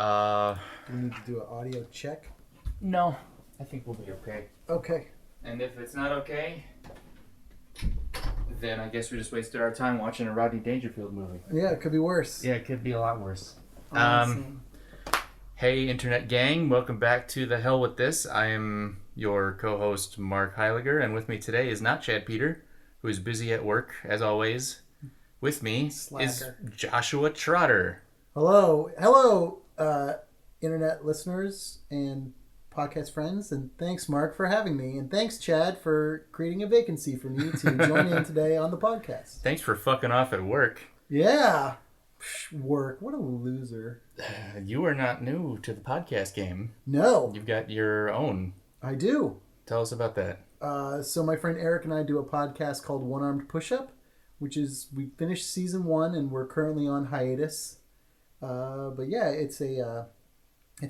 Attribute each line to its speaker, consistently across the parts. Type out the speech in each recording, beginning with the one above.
Speaker 1: Do we need to do an audio check?
Speaker 2: No. I think we'll be okay.
Speaker 1: Okay.
Speaker 2: And if it's not okay, then I guess we just wasted our time watching a Rodney Dangerfield movie.
Speaker 1: Yeah, it could be worse.
Speaker 2: Yeah, it could be a lot worse.
Speaker 1: Awesome.
Speaker 2: Hey, Internet Gang. Welcome back to The Hell With This. I am your co-host, Mark Heiliger, and with me today is not Chad Peter, who is busy at work, as always. With me is Joshua Trotter.
Speaker 1: Hello, Internet listeners and podcast friends, and thanks, Mark, for having me, and thanks, Chad, for creating a vacancy for me to join in today on the podcast.
Speaker 2: Thanks for fucking off at work.
Speaker 1: Yeah. Work. What a loser.
Speaker 2: You are not new to the podcast game.
Speaker 1: No.
Speaker 2: You've got your own.
Speaker 1: I do.
Speaker 2: Tell us about that.
Speaker 1: So my friend Eric and I do a podcast called One Armed Pushup, which is, we finished season 1 and we're currently on hiatus. But yeah, it's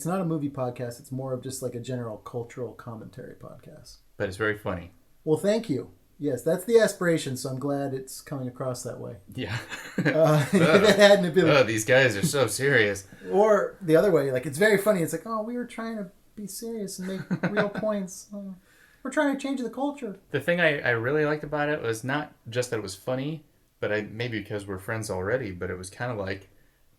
Speaker 1: not a movie podcast. It's more of just like a general cultural commentary podcast.
Speaker 2: But it's very funny.
Speaker 1: Well, thank you. Yes, that's the aspiration, so I'm glad it's coming across that way.
Speaker 2: Yeah.
Speaker 1: If it hadn't been...
Speaker 2: these guys are so serious.
Speaker 1: Or the other way, like, it's very funny. It's like, oh, we were trying to be serious and make real points. We're trying to change the culture.
Speaker 2: The thing I really liked about it was not just that it was funny, but maybe because we're friends already, but it was kind of like,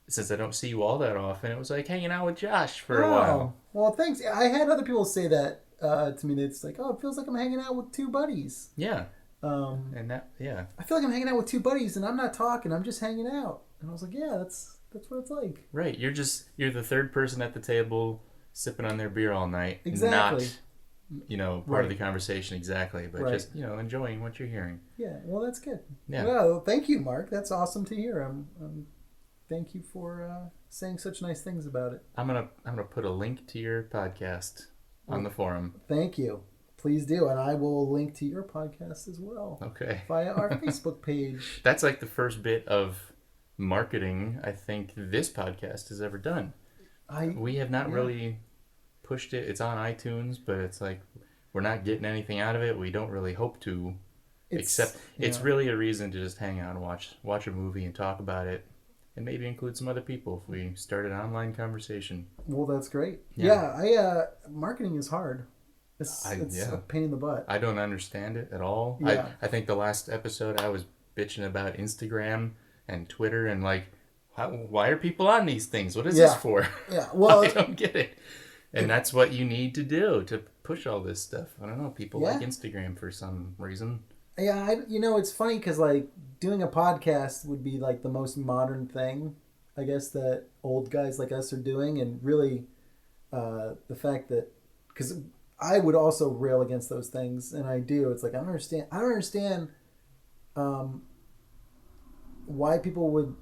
Speaker 2: since I don't see you all that often, it was like hanging out with Josh for a while.
Speaker 1: Well, thanks. I had other people say that to me. It's like, oh, it feels like I'm hanging out with two buddies.
Speaker 2: Yeah. Yeah.
Speaker 1: I feel like I'm hanging out with two buddies, and I'm not talking. I'm just hanging out. And I was like, yeah, that's what it's like.
Speaker 2: Right. You're the third person at the table, sipping on their beer all night.
Speaker 1: Exactly.
Speaker 2: Not, part of the conversation exactly, but just, enjoying what you're hearing.
Speaker 1: Yeah. Well, that's good.
Speaker 2: Yeah.
Speaker 1: Well, thank you, Mark. That's awesome to hear. Thank you for saying such nice things about it.
Speaker 2: I'm gonna put a link to your podcast on the forum.
Speaker 1: Thank you. Please do, and I will link to your podcast as well.
Speaker 2: Okay.
Speaker 1: Via our Facebook page.
Speaker 2: That's like the first bit of marketing I think this podcast has ever done. We have not really pushed it. It's on iTunes, but it's like we're not getting anything out of it. We don't really hope to, except it's really a reason to just hang out and watch a movie and talk about it. And maybe include some other people if we start an online conversation.
Speaker 1: Well, that's great. Yeah, marketing is hard. It's a pain in the butt.
Speaker 2: I don't understand it at all.
Speaker 1: Yeah.
Speaker 2: I think the last episode I was bitching about Instagram and Twitter and like, why are people on these things? What is this for?
Speaker 1: Yeah, well...
Speaker 2: I don't get it. And that's what you need to do to push all this stuff. I don't know. People like Instagram for some reason.
Speaker 1: Yeah, it's funny because like doing a podcast would be like the most modern thing, I guess, that old guys like us are doing, and really the fact that, because I would also rail against those things, and I do. It's like I don't understand why people would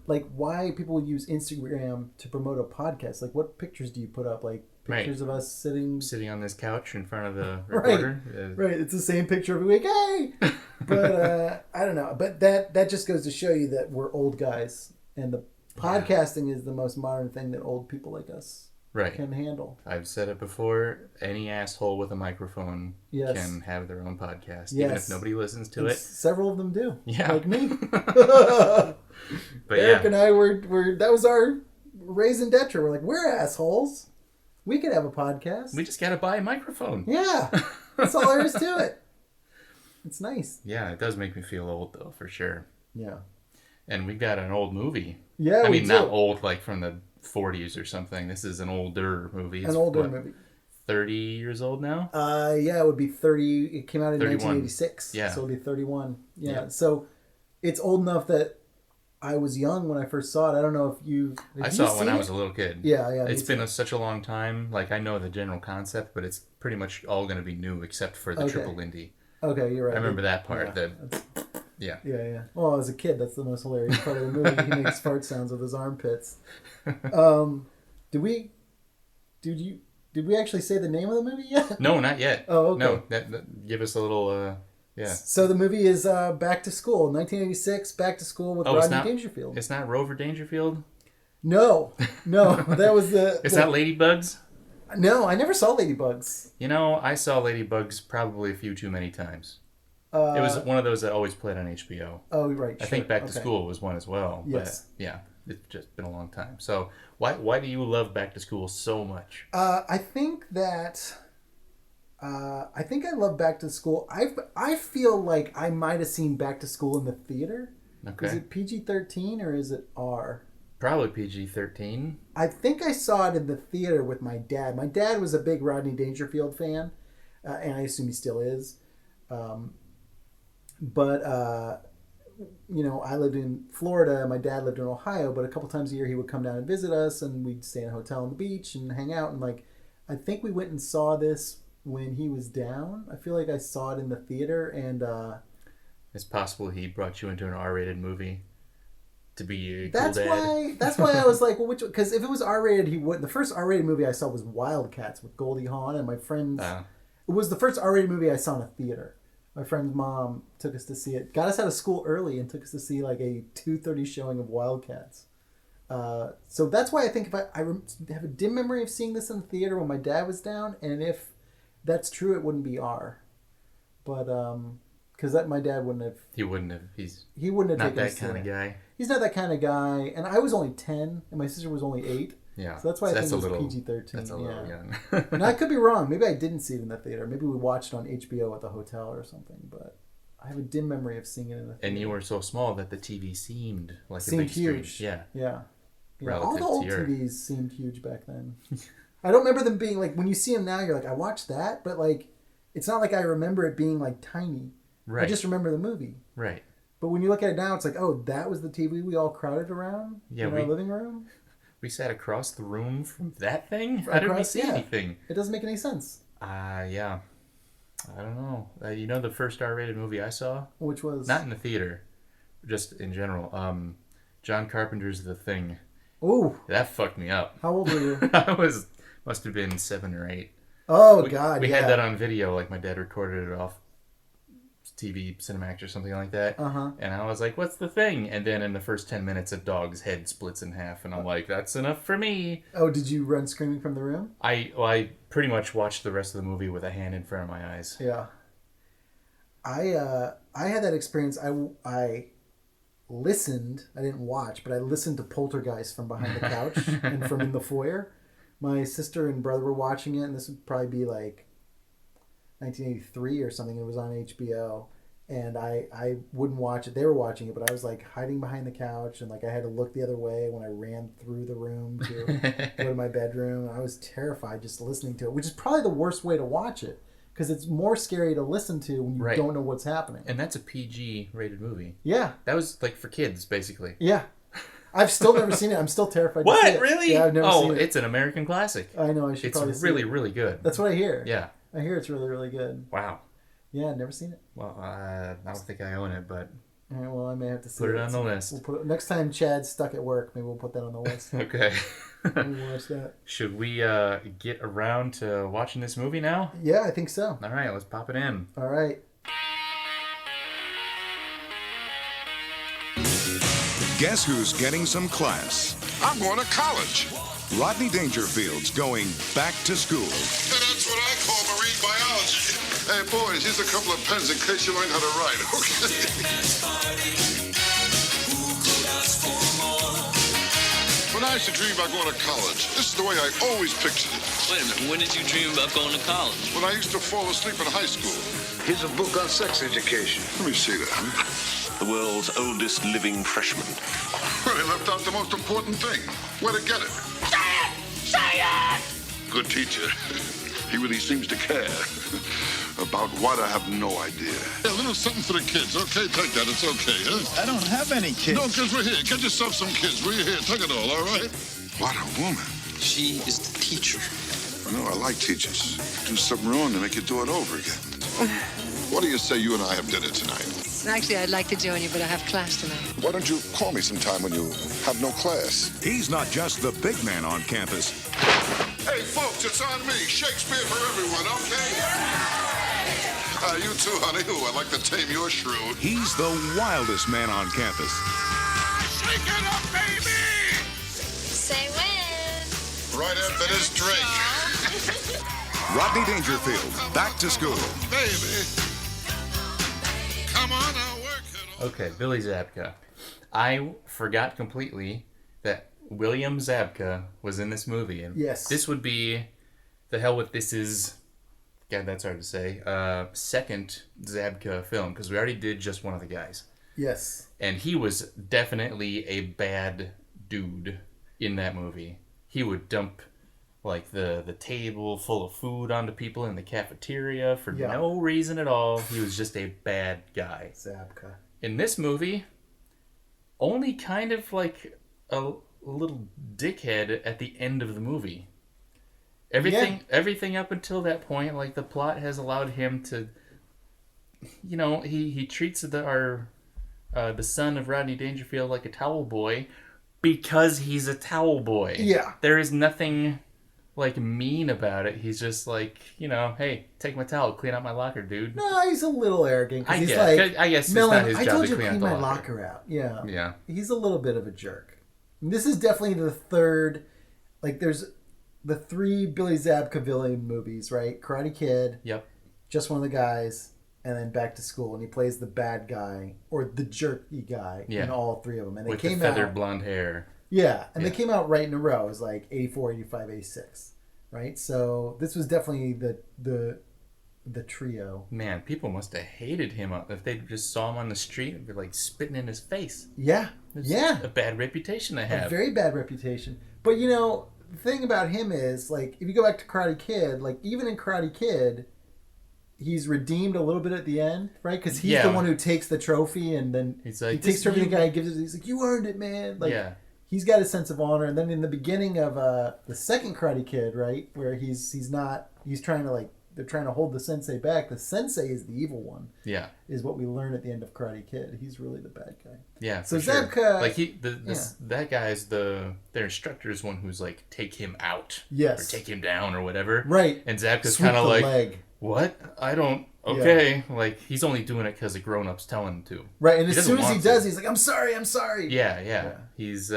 Speaker 1: use Instagram to promote a podcast. Like, what pictures do you put up? Like pictures of us sitting
Speaker 2: on this couch in front of the recorder.
Speaker 1: Right. It's the same picture every week. Hey. But I don't know. But that just goes to show you that we're old guys, and the podcasting is the most modern thing that old people like us can handle.
Speaker 2: I've said it before. Any asshole with a microphone can have their own podcast, even if nobody listens to it.
Speaker 1: Several of them do.
Speaker 2: Yeah,
Speaker 1: like me.
Speaker 2: But
Speaker 1: Eric and I were that was our raison d'etre. We're like, we're assholes. We could have a podcast.
Speaker 2: We just gotta buy a microphone.
Speaker 1: Yeah, that's all there is to it. It's nice.
Speaker 2: Yeah, it does make me feel old, though, for sure.
Speaker 1: Yeah.
Speaker 2: And we got an old movie.
Speaker 1: Yeah,
Speaker 2: I mean, not old like from the 40s or something. This is an older movie. It's
Speaker 1: movie.
Speaker 2: 30 years old now?
Speaker 1: Yeah, it would be 30. It came out in 1986.
Speaker 2: Yeah.
Speaker 1: So it would be 31. Yeah. So it's old enough that I was young when I first saw it. I don't know if you...
Speaker 2: I saw it when I was a little kid.
Speaker 1: Yeah.
Speaker 2: It's been such a long time. Like, I know the general concept, but it's pretty much all going to be new except for the Triple Lindy.
Speaker 1: Okay, you're right.
Speaker 2: I remember that part.
Speaker 1: Yeah. Well, as a kid, that's the most hilarious part of the movie. He makes fart sounds with his armpits. Did we actually say the name of the movie yet?
Speaker 2: No, not yet.
Speaker 1: Oh, okay.
Speaker 2: No, give us a little...
Speaker 1: So the movie is Back to School, 1986, Back to School with Rodney Dangerfield.
Speaker 2: It's not Rover Dangerfield?
Speaker 1: No, that was the...
Speaker 2: It's not Ladybugs?
Speaker 1: No, I never saw Ladybugs.
Speaker 2: I saw Ladybugs probably a few too many times. It was one of those that always played on HBO.
Speaker 1: Oh, right.
Speaker 2: I think Back to School was one as well.
Speaker 1: Yes.
Speaker 2: But, yeah. it's just been a long time. So why do you love Back to School so much?
Speaker 1: I think I love Back to School. I feel like I might have seen Back to School in the theater.
Speaker 2: Okay.
Speaker 1: Is it PG-13 or is it R?
Speaker 2: Probably PG-13.
Speaker 1: I think I saw it in the theater with my dad. My dad was a big Rodney Dangerfield fan, and I assume he still is. But I lived in Florida. My dad lived in Ohio, but a couple times a year he would come down and visit us, and we'd stay in a hotel on the beach and hang out. And I think we went and saw this when he was down. I feel like I saw it in the theater, and
Speaker 2: it's possible he brought you into an R-rated movie to be a
Speaker 1: that's
Speaker 2: cool dad.
Speaker 1: That's why I was like, well, which? Because if it was R-rated, he wouldn't. The first R-rated movie I saw was Wildcats with Goldie Hawn and my friends. It was the first R-rated movie I saw in a theater. My friend's mom took us to see it. Got us out of school early and took us to see like a 2:30 showing of Wildcats. So that's why I think if I have a dim memory of seeing this in the theater when my dad was down, and if that's true, it wouldn't be R. But because my dad wouldn't have.
Speaker 2: He wouldn't have.
Speaker 1: He wouldn't have
Speaker 2: not
Speaker 1: taken
Speaker 2: that kind of guy.
Speaker 1: He's not that kind of guy, and I was only 10, and my sister was only 8.
Speaker 2: Yeah,
Speaker 1: so that's why I think it was PG-13.
Speaker 2: That's a little young.
Speaker 1: And I could be wrong. Maybe I didn't see it in the theater. Maybe we watched it on HBO at the hotel or something. But I have a dim memory of seeing it in the theater.
Speaker 2: And you were so small that the TV seemed like a big
Speaker 1: huge.
Speaker 2: Screen.
Speaker 1: Yeah.
Speaker 2: Relative
Speaker 1: all the old TVs seemed huge back then. I don't remember them being like, when you see them now, you're like, I watched that, but like, it's not like I remember it being like tiny.
Speaker 2: Right.
Speaker 1: I just remember the movie.
Speaker 2: Right.
Speaker 1: But when you look at it now, it's like, oh, that was the TV we all crowded around in our living room?
Speaker 2: We sat across the room from that thing? How did we see anything?
Speaker 1: It doesn't make any sense.
Speaker 2: Yeah. I don't know. The first R-rated movie I saw?
Speaker 1: Which was?
Speaker 2: Not in the theater. Just in general. John Carpenter's The Thing.
Speaker 1: Ooh.
Speaker 2: That fucked me up.
Speaker 1: How old were you?
Speaker 2: Must have been 7 or 8.
Speaker 1: Oh, God,
Speaker 2: We had that on video. Like, my dad recorded it off TV, Cinemax or something like that. And I was like, what's the thing? And then in the first 10 minutes, a dog's head splits in half. And I'm like, that's enough for me.
Speaker 1: Oh, did you run screaming from the room?
Speaker 2: I pretty much watched the rest of the movie with a hand in front of my eyes.
Speaker 1: Yeah. I had that experience. I listened. I didn't watch, but I listened to Poltergeist from behind the couch and from in the foyer. My sister and brother were watching it, and this would probably be like 1983 or something. It was on HBO, and I wouldn't watch it. They were watching it, but I was like hiding behind the couch, and like I had to look the other way when I ran through the room to go to my bedroom. I was terrified just listening to it, which is probably the worst way to watch it because it's more scary to listen to when you don't know what's happening.
Speaker 2: And that's a PG rated movie.
Speaker 1: Yeah,
Speaker 2: that was like for kids basically.
Speaker 1: Yeah. I've still never seen it. I'm still terrified to see it.
Speaker 2: What? Really?
Speaker 1: Yeah, I've never seen it.
Speaker 2: It's an American classic.
Speaker 1: I know. I should probably see it.
Speaker 2: It's really good.
Speaker 1: That's what I hear.
Speaker 2: Yeah.
Speaker 1: I hear it's really, really good.
Speaker 2: Wow.
Speaker 1: Yeah, I've never seen it.
Speaker 2: Well, I don't think I own it, but...
Speaker 1: All right, well, I may have to see it.
Speaker 2: Put it on the list.
Speaker 1: We'll put it, next time Chad's stuck at work, maybe we'll put that on the list.
Speaker 2: Okay.
Speaker 1: Maybe we'll watch that.
Speaker 2: Should we get around to watching this movie now?
Speaker 1: Yeah, I think so.
Speaker 2: All right, let's pop it in.
Speaker 1: All right.
Speaker 3: Guess who's getting some class?
Speaker 4: I'm going to college.
Speaker 3: Rodney Dangerfield's going back to school.
Speaker 4: That's what I call marine biology. Hey, boys, here's a couple of pens in case you learn how to write, okay? When I used to dream about going to college, this is the way I always pictured it.
Speaker 5: Wait a minute, when did you dream about going to college?
Speaker 4: When I used to fall asleep in high school.
Speaker 6: Here's a book on sex education.
Speaker 4: Let me see that.
Speaker 6: The world's oldest living freshman.
Speaker 4: Well, they left out the most important thing. Where to get it.
Speaker 7: Say it!
Speaker 4: Good teacher. He really seems to care. About what, I have no idea. Hey, a little something for the kids, okay? Take that, it's okay, huh?
Speaker 8: I don't have any kids.
Speaker 4: No, kids, we're here. Get yourself some kids. We're here. Take it all right? What a woman.
Speaker 5: She is the teacher.
Speaker 4: I know, I like teachers. Do something wrong, they make you do it over again. What do you say you and I have dinner tonight?
Speaker 9: Actually, I'd like to join you, but I have class tonight.
Speaker 4: Why don't you call me sometime when you have no class?
Speaker 3: He's not just the big man on campus.
Speaker 4: Hey, folks, it's on me. Shakespeare for everyone, okay? You too, honey. Ooh, I'd like to tame your shrew.
Speaker 3: He's the wildest man on campus.
Speaker 4: Shake it up, baby!
Speaker 7: Say when.
Speaker 4: Right after this drink.
Speaker 3: Rodney Dangerfield, back to school.
Speaker 4: Baby. Come on, I'll work it.
Speaker 2: Okay, Billy Zabka. I forgot completely that William Zabka was in this movie. And
Speaker 1: yes.
Speaker 2: This would be, the hell with this is, God, that's hard to say, second Zabka film, because we already did just one of the guys.
Speaker 1: Yes.
Speaker 2: And he was definitely a bad dude in that movie. He would dump like the table full of food onto people in the cafeteria for no reason at all. He was just a bad guy.
Speaker 1: Zabka.
Speaker 2: In this movie, only kind of like a little dickhead at the end of the movie. Everything up until that point, like the plot has allowed him to, you know, he treats the son of Rodney Dangerfield like a towel boy because he's a towel boy.
Speaker 1: Yeah.
Speaker 2: There is nothing like mean about it. He's just like, you know, hey, take my towel, clean out my locker, dude.
Speaker 1: No, he's a little arrogant.
Speaker 2: I
Speaker 1: He's
Speaker 2: guess.
Speaker 1: like,
Speaker 2: I guess it's
Speaker 1: Melon,
Speaker 2: not his
Speaker 1: I
Speaker 2: job
Speaker 1: told
Speaker 2: to
Speaker 1: you
Speaker 2: clean out
Speaker 1: clean
Speaker 2: the
Speaker 1: my
Speaker 2: locker.
Speaker 1: locker out. Yeah.
Speaker 2: Yeah.
Speaker 1: He's a little bit of a jerk. And this is definitely the third, like there's the 3 Billy Zabka villain movies, right? Karate Kid.
Speaker 2: Yep.
Speaker 1: Just One of the Guys. And then Back to School. And he plays the bad guy or the jerky guy in all 3 of them. And they
Speaker 2: with
Speaker 1: came
Speaker 2: the feathered
Speaker 1: out,
Speaker 2: blonde hair.
Speaker 1: Yeah. And they came out right in a row. It was like 84, 85, 86. Right? So this was definitely the trio.
Speaker 2: Man, people must have hated him if they just saw him on the street and be like spitting in his face.
Speaker 1: Yeah.
Speaker 2: It's
Speaker 1: yeah.
Speaker 2: a bad reputation to have.
Speaker 1: A very bad reputation. But you know, the thing about him is, like, if you go back to Karate Kid, like, even in Karate Kid, he's redeemed a little bit at the end, right? Because he's the one who takes the trophy, and then
Speaker 2: he's like,
Speaker 1: he takes the trophy, the guy gives it, he's like, you earned it, man. Like, he's got a sense of honor. And then in the beginning of the second Karate Kid, right, where he's trying to, like, they're trying to hold the sensei back. The sensei is the evil one.
Speaker 2: Yeah.
Speaker 1: Is what we learn at the end of Karate Kid. He's really the bad guy.
Speaker 2: Yeah.
Speaker 1: So
Speaker 2: Zabka,
Speaker 1: sure.
Speaker 2: like that guy's their instructor is one who's like, take him out.
Speaker 1: Yes.
Speaker 2: Or take him down or whatever.
Speaker 1: Right.
Speaker 2: And Zabka's kind of like,
Speaker 1: leg.
Speaker 2: What? I don't. Okay. Yeah. Like, he's only doing it because the grown-ups tell him to.
Speaker 1: Right. And as soon as he does, he's like, I'm sorry.
Speaker 2: Yeah. He's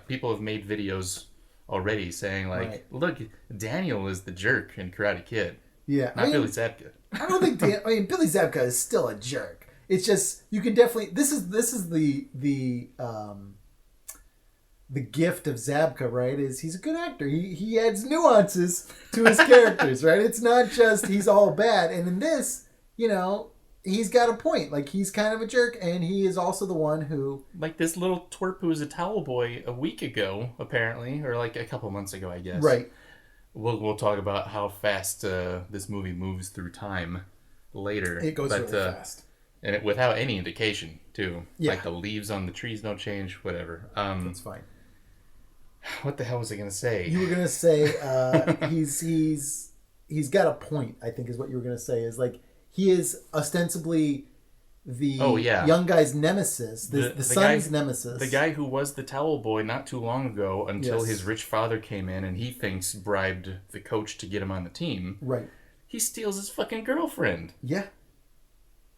Speaker 2: people have made videos already saying like, look, Daniel is the jerk in Karate Kid.
Speaker 1: Yeah,
Speaker 2: not Billy Zabka.
Speaker 1: I don't think Billy Zabka is still a jerk. It's just you can definitely this is the gift of Zabka, right? Is he's a good actor. He adds nuances to his characters, right? It's not just he's all bad. And in this, you know, he's got a point. Like, he's kind of a jerk, and he is also the one who,
Speaker 2: like, this little twerp who was a towel boy a week ago, apparently, or like a couple months ago, I guess.
Speaker 1: Right.
Speaker 2: We'll talk about how fast this movie moves through time later.
Speaker 1: It goes really fast.
Speaker 2: And without any indication, too.
Speaker 1: Yeah.
Speaker 2: Like, the leaves on the trees don't change, whatever.
Speaker 1: That's fine.
Speaker 2: What the hell was I going to say?
Speaker 1: You were going to say he's got a point, I think is what you were going to say. Is like, he is ostensibly the young guy's nemesis, the son's nemesis.
Speaker 2: The guy who was the towel boy not too long ago until his rich father came in and he thinks bribed the coach to get him on the team.
Speaker 1: Right.
Speaker 2: He steals his fucking girlfriend.
Speaker 1: Yeah.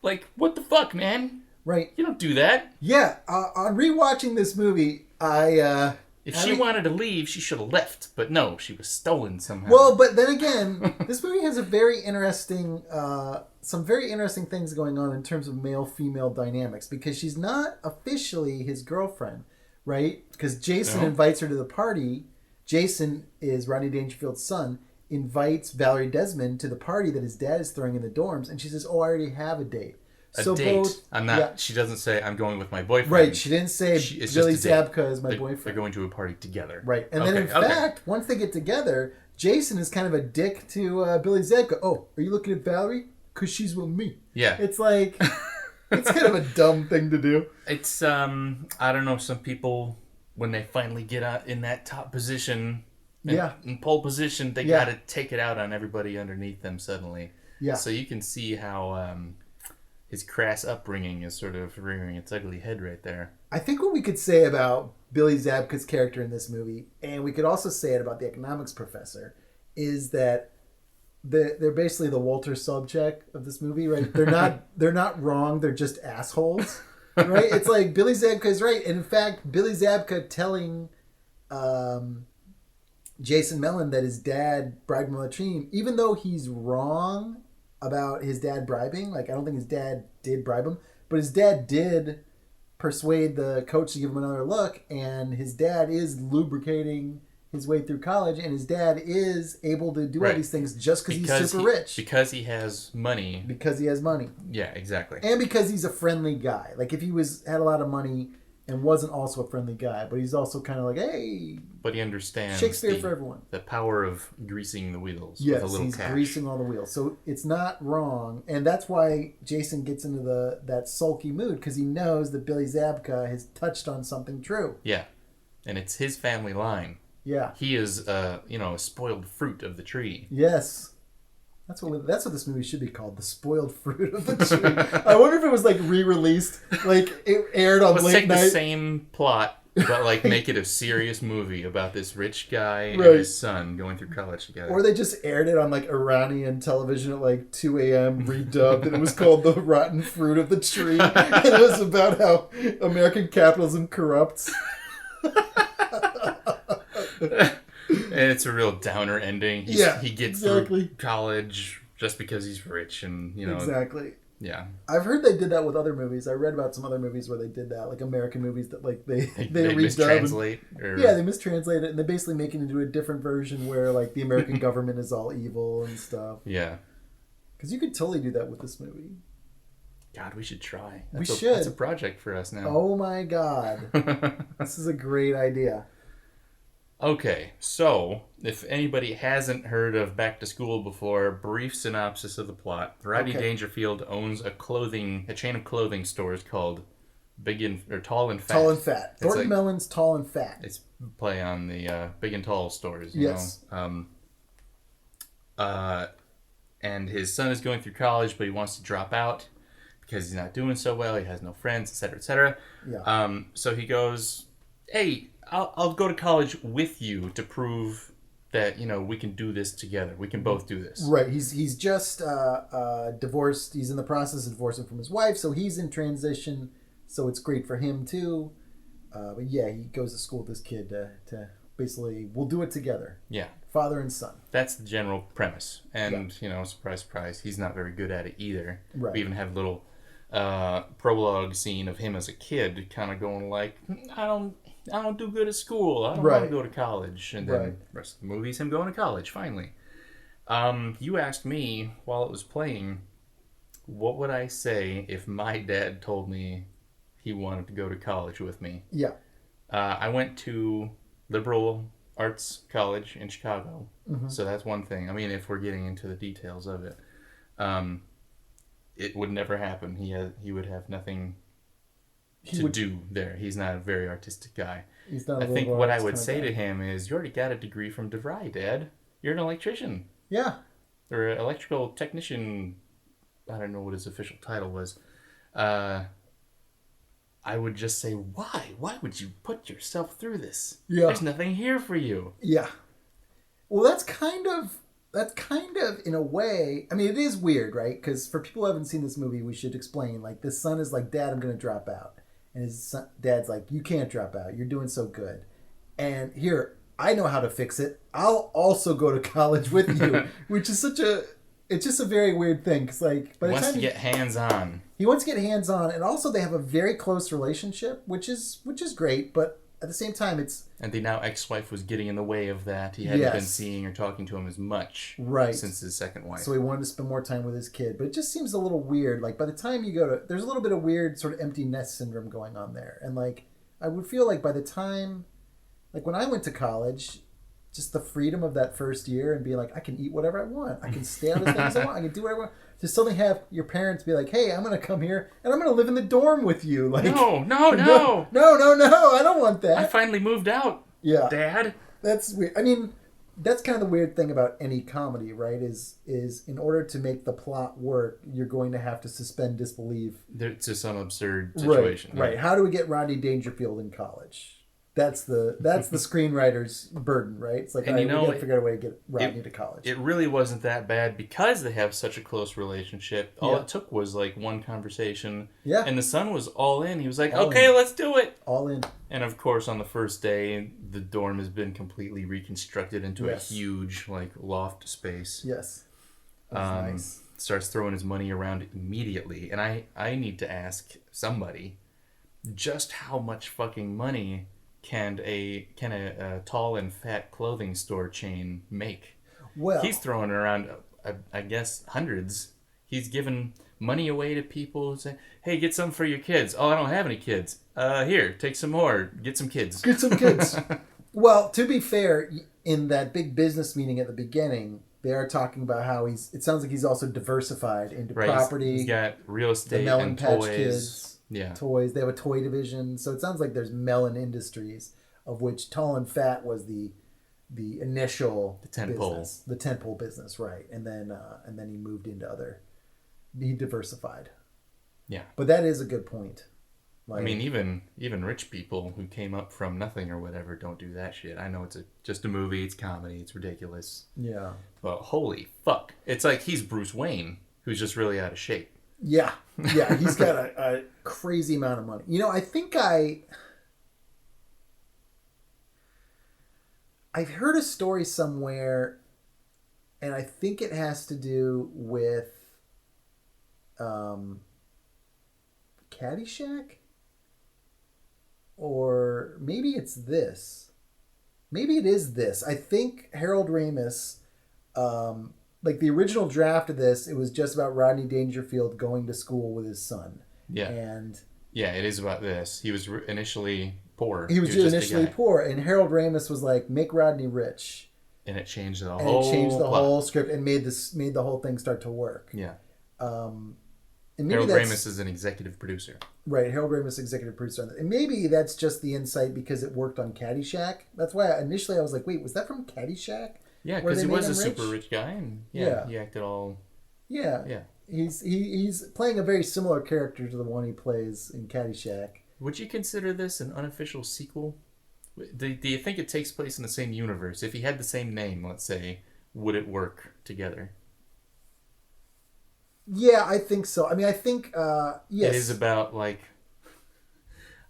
Speaker 2: Like, what the fuck, man?
Speaker 1: Right.
Speaker 2: You don't do that.
Speaker 1: Yeah. On rewatching this movie,
Speaker 2: If she wanted to leave, she should have left. But no, she was stolen somehow.
Speaker 1: Well, but then again, this movie has a very interesting, some very interesting things going on in terms of male-female dynamics, because she's not officially his girlfriend, right? Because Jason invites her to the party. Jason is Rodney Dangerfield's son, invites Valerie Desmond to the party that his dad is throwing in the dorms, and she says, "Oh, I already have a date."
Speaker 2: Date. I'm not. Yeah. She doesn't say I'm going with my boyfriend.
Speaker 1: Right. She didn't say Billy Zabka is my boyfriend.
Speaker 2: They're going to a party together.
Speaker 1: Right. And then in fact, once they get together, Jason is kind of a dick to Billy Zabka. Oh, are you looking at Valerie? Because she's with me.
Speaker 2: Yeah.
Speaker 1: It's like, it's kind of a dumb thing to do.
Speaker 2: It's I don't know. Some people, when they finally get in that top position, in pole position, they got to take it out on everybody underneath them suddenly.
Speaker 1: Yeah.
Speaker 2: So you can see how his crass upbringing is sort of rearing its ugly head right there.
Speaker 1: I think what we could say about Billy Zabka's character in this movie, and we could also say it about the economics professor, is that they're basically the Walter Sobchak of this movie, right? They're not wrong. They're just assholes, right? It's like Billy Zabka is right, and in fact, Billy Zabka telling Jason Mellon that his dad bribed him on the team, even though he's wrong about his dad bribing. Like, I don't think his dad did bribe him, but his dad did persuade the coach to give him another look, and his dad is lubricating his way through college, and his dad is able to do all these things just because he's super rich.
Speaker 2: Because he has money.
Speaker 1: Because he has money.
Speaker 2: Yeah, exactly.
Speaker 1: And because he's a friendly guy. Like, if he had a lot of money and wasn't also a friendly guy, but he's also kind of like, hey...
Speaker 2: But he understands
Speaker 1: Shakespeare for everyone.
Speaker 2: The power of greasing the wheels
Speaker 1: with
Speaker 2: a little
Speaker 1: he's
Speaker 2: cash.
Speaker 1: Greasing all the wheels. So it's not wrong. And that's why Jason gets into that sulky mood, because he knows that Billy Zabka has touched on something true.
Speaker 2: Yeah. And it's his family line.
Speaker 1: Yeah.
Speaker 2: He is, a spoiled fruit of the tree.
Speaker 1: Yes. That's what this movie should be called, The Spoiled Fruit of the Tree. I wonder if it was, like, re-released. Like, it aired on late
Speaker 2: take
Speaker 1: night.
Speaker 2: The same plot, but, like, make it a serious movie about this rich guy and his son going through college together.
Speaker 1: Or they just aired it on, like, Iranian television at, like, 2 a.m. redubbed, and it was called The Rotten Fruit of the Tree. And it was about how American capitalism corrupts.
Speaker 2: And it's a real downer ending. He gets through college just because he's rich, and
Speaker 1: Exactly.
Speaker 2: Yeah.
Speaker 1: I've heard they did that with other movies. I read about some other movies where they did that, like American movies that like they
Speaker 2: mistranslate.
Speaker 1: They mistranslate it, and they basically make it into a different version where like the American government is all evil and stuff.
Speaker 2: Yeah.
Speaker 1: Because you could totally do that with this movie.
Speaker 2: God, we should try.
Speaker 1: We should.
Speaker 2: That's a project for us now.
Speaker 1: Oh my God. This is a great idea.
Speaker 2: Okay, so if anybody hasn't heard of Back to School before, brief synopsis of the plot. Rodney Dangerfield owns a chain of clothing stores called Tall and Fat.
Speaker 1: Tall and Fat. Thornton Mellon's Tall and Fat.
Speaker 2: It's play on the Big and Tall stores.
Speaker 1: Yes.
Speaker 2: And his son is going through college, but he wants to drop out because he's not doing so well. He has no friends, etc., etc.
Speaker 1: Yeah.
Speaker 2: So he goes, hey, I'll go to college with you to prove that, we can do this together. We can both do this.
Speaker 1: Right. He's just divorced. He's in the process of divorcing from his wife, so he's in transition. So it's great for him too. But yeah, he goes to school with this kid to basically, we'll do it together.
Speaker 2: Yeah.
Speaker 1: Father and son.
Speaker 2: That's the general premise. And, surprise, surprise, he's not very good at it either.
Speaker 1: Right.
Speaker 2: We even have a little prologue scene of him as a kid kind of going like, I don't do good at school. I don't want to go to college. And then the rest of the movie is him going to college, finally. You asked me while it was playing, what would I say if my dad told me he wanted to go to college with me?
Speaker 1: Yeah.
Speaker 2: I went to liberal arts college in Chicago. Mm-hmm. So that's one thing. I mean, if we're getting into the details of it, it would never happen. He would have nothing to do there. He's not a very artistic guy.
Speaker 1: He's not.
Speaker 2: I think what I would say to him is, you already got a degree from DeVry, Dad. You're an electrician.
Speaker 1: Yeah.
Speaker 2: Or an electrical technician. I don't know what his official title was. I would just say, why? Why would you put yourself through this?
Speaker 1: Yeah.
Speaker 2: There's nothing here for you.
Speaker 1: Yeah. Well, that's kind of in a way, I mean, it is weird, right? Because for people who haven't seen this movie, we should explain, like, the son is like, Dad, I'm going to drop out. And his dad's like, you can't drop out. You're doing so good. And here, I know how to fix it. I'll also go to college with you, which is it's just a very weird thing. Cause like, by the time
Speaker 2: he wants to get hands-on.
Speaker 1: He wants to get hands-on. And also they have a very close relationship, which is great. But at the same time, and
Speaker 2: the now ex-wife was getting in the way of that. He hadn't been seeing or talking to him as much since his second wife.
Speaker 1: So he wanted to spend more time with his kid. But it just seems a little weird. Like, by the time you go to... There's a little bit of weird sort of empty nest syndrome going on there. And, like, I would feel like by the time... Like, when I went to college, just the freedom of that first year and being like, I can eat whatever I want. I can stay out as late as I want. I can do whatever I want. To suddenly have your parents be like, hey, I'm going to come here and I'm going to live in the dorm with you. Like,
Speaker 2: No.
Speaker 1: No, I don't want that.
Speaker 2: I finally moved out.
Speaker 1: Yeah.
Speaker 2: Dad.
Speaker 1: That's weird. I mean, that's kind of the weird thing about any comedy, right? Is in order to make the plot work, you're going to have to suspend disbelief.
Speaker 2: To some absurd situation.
Speaker 1: Right. How do we get Rodney Dangerfield in college? That's the screenwriter's burden, right? It's like, we got to figure out a way to get Rodney to college.
Speaker 2: It really wasn't that bad because they have such a close relationship. All it took was like one conversation.
Speaker 1: Yeah.
Speaker 2: And the son was all in. He was like, okay, let's do it.
Speaker 1: All in.
Speaker 2: And of course, on the first day, the dorm has been completely reconstructed into a huge like loft space.
Speaker 1: Yes. That's nice.
Speaker 2: Starts throwing his money around immediately. And I need to ask somebody, just how much fucking money can a tall and fat clothing store chain make?
Speaker 1: Well,
Speaker 2: he's throwing around, I guess, hundreds. He's giving money away to people who say, hey, get some for your kids. Oh, I don't have any kids. Here, take some more. Get some kids.
Speaker 1: Get some kids. Well, to be fair, in that big business meeting at the beginning, they are talking about how it sounds like he's also diversified into property.
Speaker 2: He's got real estate,
Speaker 1: the Melon
Speaker 2: and
Speaker 1: Patch
Speaker 2: toys.
Speaker 1: Kids.
Speaker 2: Yeah.
Speaker 1: Toys. They have a toy division. So it sounds like there's Melon Industries, of which Tall and Fat was the initial business. The tentpole business, right. And then he moved into other... He diversified.
Speaker 2: Yeah.
Speaker 1: But that is a good point.
Speaker 2: Like, I mean, even rich people who came up from nothing or whatever don't do that shit. I know it's just a movie, it's comedy, it's ridiculous.
Speaker 1: Yeah.
Speaker 2: But holy fuck. It's like he's Bruce Wayne, who's just really out of shape.
Speaker 1: Yeah. Yeah, he's got a crazy amount of money. You know, I think I've heard a story somewhere, and I think it has to do with Caddyshack? Or maybe it's this. Maybe it is this. I think Harold Ramis, like the original draft of this, it was just about Rodney Dangerfield going to school with his son.
Speaker 2: Yeah.
Speaker 1: And
Speaker 2: yeah, it is about this. He was initially poor.
Speaker 1: He was initially poor, and Harold Ramis was like, make Rodney rich.
Speaker 2: And it changed the
Speaker 1: whole script and made the whole thing start to work.
Speaker 2: Yeah.
Speaker 1: And
Speaker 2: Harold Ramis is an executive producer.
Speaker 1: Right, Harold Ramis, executive producer on that. And maybe that's just the insight because it worked on Caddyshack. That's why initially I was like, wait, was that from Caddyshack?
Speaker 2: Yeah, because he was a super rich guy, and he acted all...
Speaker 1: Yeah. He's playing a very similar character to the one he plays in Caddyshack.
Speaker 2: Would you consider this an unofficial sequel? Do you think it takes place in the same universe? If he had the same name, let's say, would it work together?
Speaker 1: Yeah, I think so. I mean, I think, yes.
Speaker 2: It is about, like,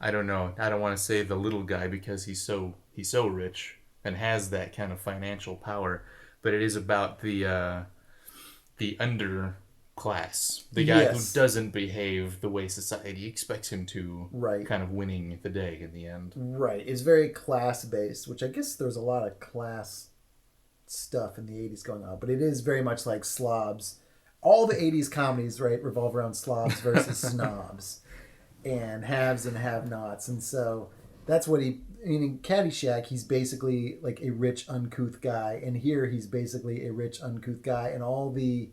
Speaker 2: I don't know. I don't want to say the little guy because he's so rich and has that kind of financial power, but it is about the underclass, the guy who doesn't behave the way society expects him to,
Speaker 1: right? Kind
Speaker 2: of winning the day in the end.
Speaker 1: Right. It's very class-based, which I guess there's a lot of class stuff in the 80s going on, but it is very much like slobs. All the 80s comedies, right, revolve around slobs versus snobs and haves and have-nots. And so that's what in Caddyshack, he's basically like a rich, uncouth guy. And here he's basically a rich, uncouth guy. And all the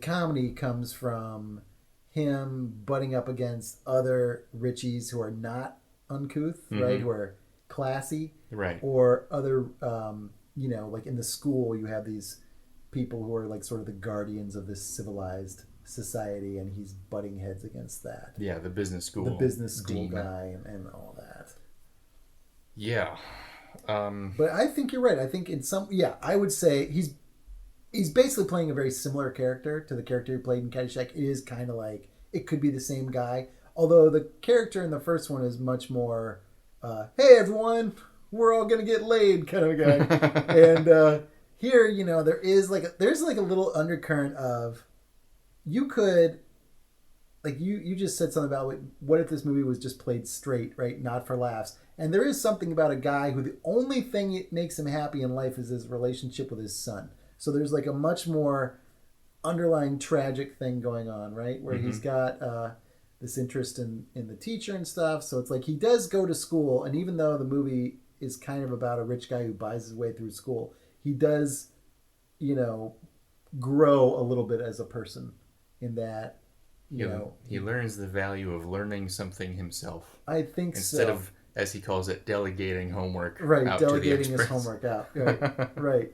Speaker 1: comedy comes from him butting up against other richies who are not uncouth, right, who are classy.
Speaker 2: Right.
Speaker 1: Or other, like in the school, you have these people who are like sort of the guardians of this civilized society, and he's butting heads against that.
Speaker 2: Yeah, the business school
Speaker 1: dean guy and all that.
Speaker 2: Yeah.
Speaker 1: But I think you're right. I think I would say he's basically playing a very similar character to the character he played in Caddyshack. It is kind of like, it could be the same guy. Although the character in the first one is much more, hey everyone, we're all going to get laid kind of a guy. And, here, there's like a little undercurrent of, you could, like you just said something about what if this movie was just played straight, right? Not for laughs. And there is something about a guy who the only thing that makes him happy in life is his relationship with his son. So there's like a much more underlying tragic thing going on, right? Where he's got this interest in the teacher and stuff. So it's like he does go to school, and even though the movie is kind of about a rich guy who buys his way through school, he does, grow a little bit as a person in that,
Speaker 2: He learns the value of learning something himself.
Speaker 1: I think
Speaker 2: Instead of, as he calls it, delegating homework
Speaker 1: out delegating his homework out. Right, right.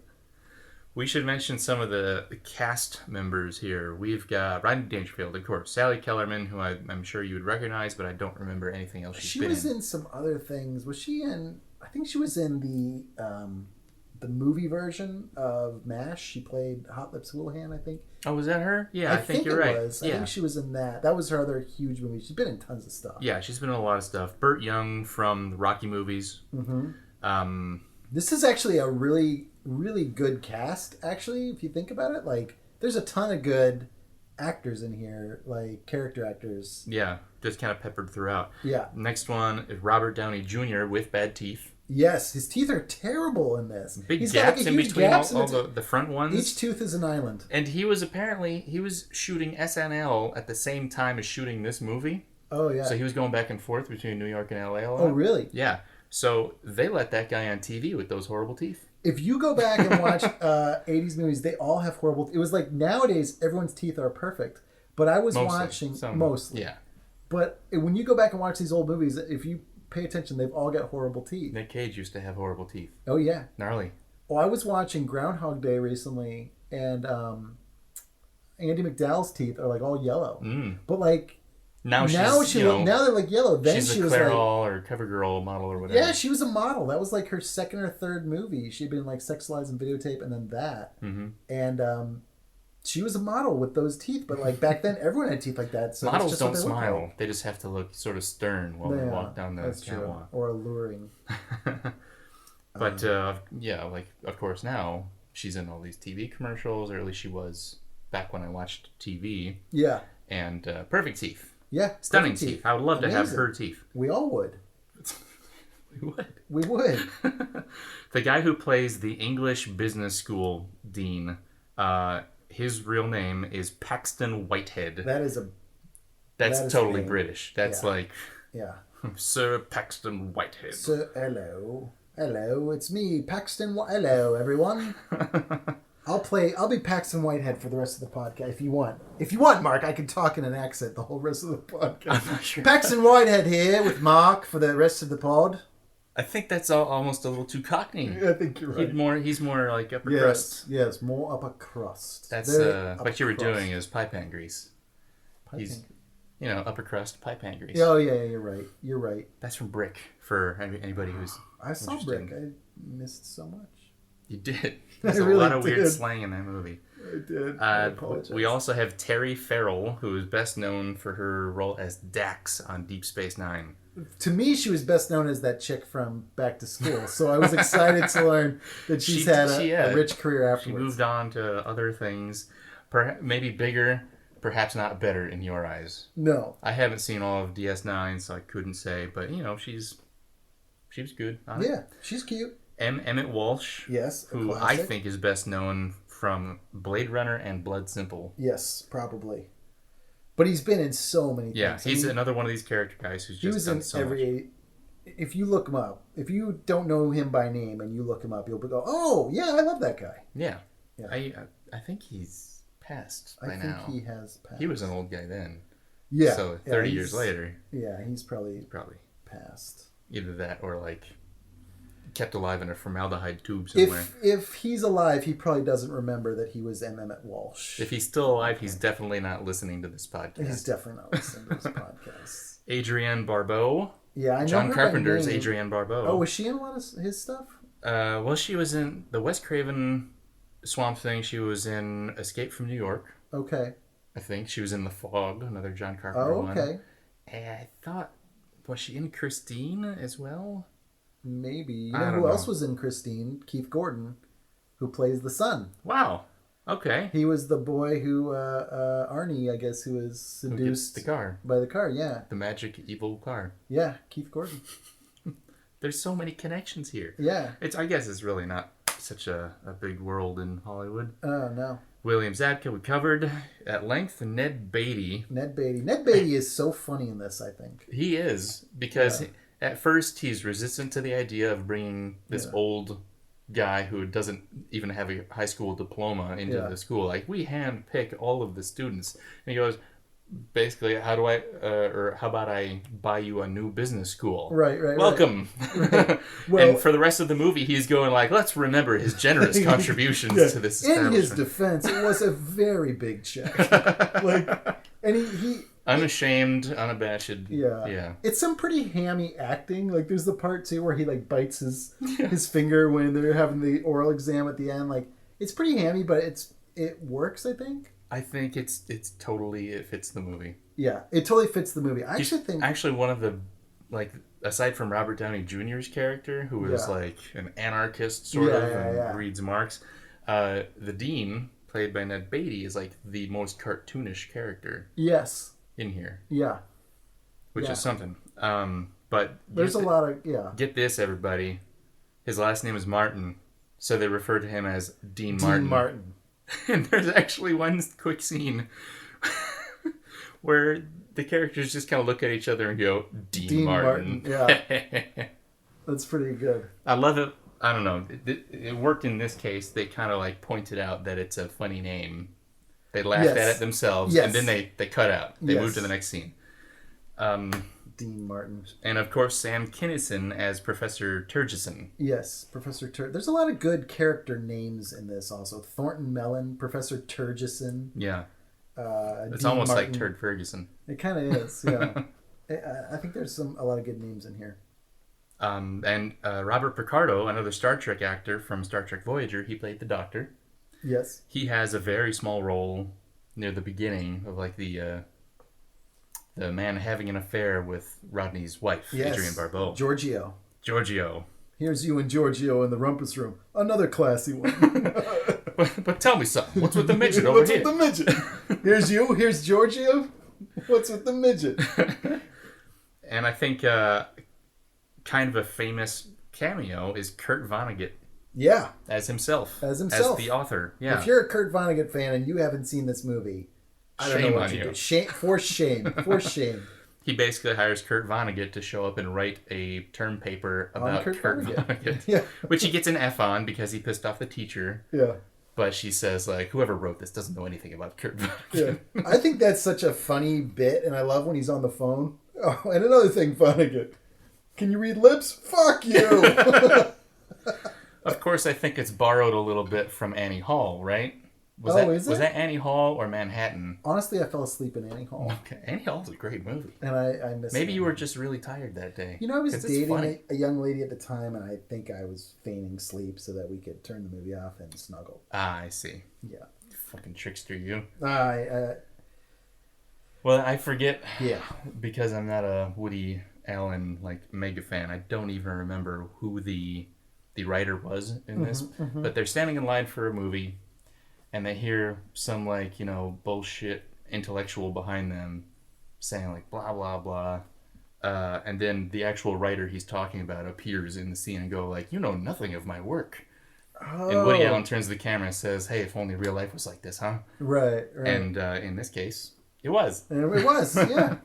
Speaker 2: We should mention some of the cast members here. We've got Rodney Dangerfield, of course. Sally Kellerman, who I'm sure you would recognize, but I don't remember anything else she's been in.
Speaker 1: She was in some other things. Was she in... I think she was in the movie version of MASH. She played Hot Lips Houlihan, I think.
Speaker 2: Oh, was that her? Yeah, I think you're right.
Speaker 1: I think she was in that. That was her other huge movie. She's been in tons of stuff.
Speaker 2: Yeah, she's been in a lot of stuff. Burt Young from the Rocky movies.
Speaker 1: Mm-hmm. This is actually a really, really good cast, actually, if you think about it. Like, there's a ton of good actors in here, like character actors.
Speaker 2: Yeah. just kind of peppered throughout.
Speaker 1: Yeah.
Speaker 2: Next one is Robert Downey Jr. with bad teeth.
Speaker 1: Yes, his teeth are terrible in this.
Speaker 2: Big
Speaker 1: He's
Speaker 2: gaps
Speaker 1: got,
Speaker 2: in between all the front ones.
Speaker 1: Each tooth is an island.
Speaker 2: And he was shooting SNL at the same time as shooting this movie.
Speaker 1: Oh, yeah.
Speaker 2: So he was going back and forth between New York and LA a lot.
Speaker 1: Oh, really?
Speaker 2: Yeah. So they let that guy on TV with those horrible teeth.
Speaker 1: If you go back and watch 80s movies, they all have horrible... It was like nowadays, everyone's teeth are perfect. But I was watching... Mostly.
Speaker 2: Yeah.
Speaker 1: But when you go back and watch these old movies, if you pay attention, they've all got horrible teeth.
Speaker 2: Nick Cage used to have horrible teeth.
Speaker 1: Oh, yeah.
Speaker 2: Gnarly.
Speaker 1: Well, I was watching Groundhog Day recently, and Andie MacDowell's teeth are like all yellow. But like now they're like yellow. Then
Speaker 2: she's
Speaker 1: she
Speaker 2: a
Speaker 1: was
Speaker 2: Clairol
Speaker 1: like
Speaker 2: or CoverGirl model or whatever.
Speaker 1: Yeah, she was a model. That was like her second or third movie. She'd been like Sexualized in Videotape, and then that. And she was a model with those teeth. But like back then, everyone had teeth like that. So
Speaker 2: models
Speaker 1: just
Speaker 2: don't smile. Like. They just have to look sort of stern while they walk down the catwalk.
Speaker 1: Or alluring.
Speaker 2: But like of course now she's in all these TV commercials, or at least she was back when I watched TV.
Speaker 1: Yeah.
Speaker 2: And perfect teeth.
Speaker 1: Yeah.
Speaker 2: Stunning teeth. I would love to have her teeth.
Speaker 1: We all would.
Speaker 2: We would.
Speaker 1: We would.
Speaker 2: The guy who plays the English business school dean, his real name is Paxton Whitehead. That's totally British. That's like Sir Paxton Whitehead.
Speaker 1: Sir, hello, it's me, Paxton. Hello, everyone. I'll be Paxton Whitehead for the rest of the podcast if you want. If you want, Mark, I can talk in an accent the whole rest of the podcast.
Speaker 2: I'm not sure.
Speaker 1: Paxton Whitehead here with Mark for the rest of the pod.
Speaker 2: I think that's almost a little too Cockney.
Speaker 1: I think you're right.
Speaker 2: He's more like upper crust.
Speaker 1: Yes, more upper crust.
Speaker 2: That's what you were doing is pie pan grease. Upper crust pie pan grease.
Speaker 1: Oh yeah, you're right. You're right.
Speaker 2: That's from Brick for anybody who's.
Speaker 1: I saw Brick. I missed so much.
Speaker 2: You did. There's a lot of weird slang in that movie.
Speaker 1: I did. I apologize.
Speaker 2: We also have Terry Farrell, who is best known for her role as Dax on Deep Space Nine.
Speaker 1: To me, she was best known as that chick from Back to School. So I was excited to learn that she's had a rich career afterwards.
Speaker 2: She moved on to other things, maybe bigger, perhaps not better in your eyes.
Speaker 1: No.
Speaker 2: I haven't seen all of DS9, so I couldn't say. But, she was good on it.
Speaker 1: Yeah, she's cute.
Speaker 2: Emmet Walsh.
Speaker 1: Yes,
Speaker 2: who I think is best known from Blade Runner and Blood Simple.
Speaker 1: Yes, probably. But he's been in so many things.
Speaker 2: Yeah, he's another one of these character guys who's just done so much.
Speaker 1: If you look him up, if you don't know him by name and you look him up, you'll go, "Oh, yeah, I love that guy."
Speaker 2: Yeah. I think he's passed by now.
Speaker 1: I think he has passed.
Speaker 2: He was an old guy then.
Speaker 1: Yeah.
Speaker 2: So 30 years later.
Speaker 1: Yeah, he's probably passed.
Speaker 2: Either that or like kept alive in a formaldehyde tube somewhere.
Speaker 1: If he's alive, he probably doesn't remember that he was Emmet Walsh.
Speaker 2: If he's still alive, he's definitely not listening to this podcast.
Speaker 1: He's definitely not listening to this podcast.
Speaker 2: Adrienne Barbeau.
Speaker 1: Yeah, I know
Speaker 2: John
Speaker 1: her
Speaker 2: Carpenter's
Speaker 1: by name.
Speaker 2: Adrienne Barbeau.
Speaker 1: Oh, was she in a lot of his stuff?
Speaker 2: Well, she was in the Wes Craven Swamp Thing. She was in Escape from New York.
Speaker 1: Okay.
Speaker 2: I think she was in The Fog, another John Carpenter one.
Speaker 1: Oh, okay.
Speaker 2: And I thought, was she in Christine as well?
Speaker 1: Maybe. You know who else was in Christine? Keith Gordon, who plays the son.
Speaker 2: Wow. Okay.
Speaker 1: He was the boy who, Arnie, I guess, who was seduced
Speaker 2: the car.
Speaker 1: by the car, yeah.
Speaker 2: The magic evil car.
Speaker 1: Yeah, Keith Gordon.
Speaker 2: There's so many connections here.
Speaker 1: Yeah.
Speaker 2: I guess it's really not such a big world in Hollywood.
Speaker 1: Oh, no.
Speaker 2: William Zabka, we covered at length. Ned Beatty.
Speaker 1: Ned Beatty is so funny in this, I think.
Speaker 2: He is, because at first he's resistant to the idea of bringing this old guy who doesn't even have a high school diploma into the school. Like, we hand pick all of the students. And he goes, basically, how about I buy you a new business school?
Speaker 1: Right.
Speaker 2: Welcome. Right. Well, and for the rest of the movie, he's going like, let's remember his generous contributions to this establishment.
Speaker 1: In his defense, it was a very big check. And he
Speaker 2: unashamed, unabashed.
Speaker 1: Yeah. It's some pretty hammy acting. Like, there's the part too where he like bites his finger when they're having the oral exam at the end. Like, it's pretty hammy, but it works, I think.
Speaker 2: I think it fits the movie.
Speaker 1: Yeah, it totally fits the movie. I
Speaker 2: actually one of the, like, aside from Robert Downey Jr.'s character, who is like an anarchist sort of and reads Marx, the dean, played by Ned Beatty, is like the most cartoonish character.
Speaker 1: Yes.
Speaker 2: In here.
Speaker 1: Yeah.
Speaker 2: which is something. But
Speaker 1: there's a lot of
Speaker 2: Get this, everybody. His last name is Martin, so they refer to him as Dean Martin. And there's actually one quick scene where the characters just kind of look at each other and go, Dean Martin.
Speaker 1: Yeah. That's pretty good.
Speaker 2: I love it. I don't know. It worked in this case. They kind of like pointed out that it's a funny name. They laughed at it themselves, and then they cut out. They moved to the next scene.
Speaker 1: Dean Martin.
Speaker 2: And of course, Sam Kinison as Professor Turgison.
Speaker 1: Yes, Professor There's a lot of good character names in this also. Thornton Mellon, Professor Turgison.
Speaker 2: Yeah. It's
Speaker 1: Dean
Speaker 2: almost
Speaker 1: Martin.
Speaker 2: like Turd Ferguson.
Speaker 1: It kind of is, yeah. I think there's a lot of good names in here.
Speaker 2: And Robert Picardo, another Star Trek actor from Star Trek Voyager, he played the Doctor.
Speaker 1: Yes.
Speaker 2: He has a very small role near the beginning of like the man having an affair with Rodney's wife, Adrienne Barbeau. Giorgio.
Speaker 1: Here's you and Giorgio in the rumpus room. Another classy one.
Speaker 2: but tell me something. What's with the midget over here?
Speaker 1: What's with the midget? Here's you. Here's Giorgio. What's with the midget?
Speaker 2: And I think kind of a famous cameo is Kurt Vonnegut.
Speaker 1: Yeah.
Speaker 2: As himself.
Speaker 1: As
Speaker 2: the author. Yeah.
Speaker 1: If you're a Kurt Vonnegut fan and you haven't seen this movie, I don't know what you do. Shame. For shame.
Speaker 2: He basically hires Kurt Vonnegut to show up and write a term paper about Kurt Vonnegut.
Speaker 1: Yeah.
Speaker 2: Which he gets an F on because he pissed off the teacher.
Speaker 1: Yeah.
Speaker 2: But she says, like, whoever wrote this doesn't know anything about Kurt Vonnegut.
Speaker 1: Yeah. I think that's such a funny bit, and I love when he's on the phone. Oh, and another thing, Vonnegut. Can you read lips? Fuck you!
Speaker 2: Of course, I think it's borrowed a little bit from Annie Hall, right? Was that Annie Hall or Manhattan?
Speaker 1: Honestly, I fell asleep in Annie Hall.
Speaker 2: Okay. Annie Hall's a great movie.
Speaker 1: And I missed it.
Speaker 2: Maybe you were just really tired that day.
Speaker 1: You know, I was dating a young lady at the time, and I think I was feigning sleep so that we could turn the movie off and snuggle.
Speaker 2: Ah, I see.
Speaker 1: Yeah.
Speaker 2: Fucking trickster, you.
Speaker 1: Well,
Speaker 2: I forget.
Speaker 1: Yeah.
Speaker 2: Because I'm not a Woody Allen, like, mega fan. I don't even remember who the writer was in this. Mm-hmm. But they're standing in line for a movie, and they hear some, like, you know, bullshit intellectual behind them saying, like, blah, blah, blah. And then the actual writer he's talking about appears in the scene and go, like, you know nothing of my work. Oh. And Woody Allen turns to the camera and says, hey, if only real life was like this, huh?
Speaker 1: Right.
Speaker 2: And in this case, it was.
Speaker 1: And it was, yeah.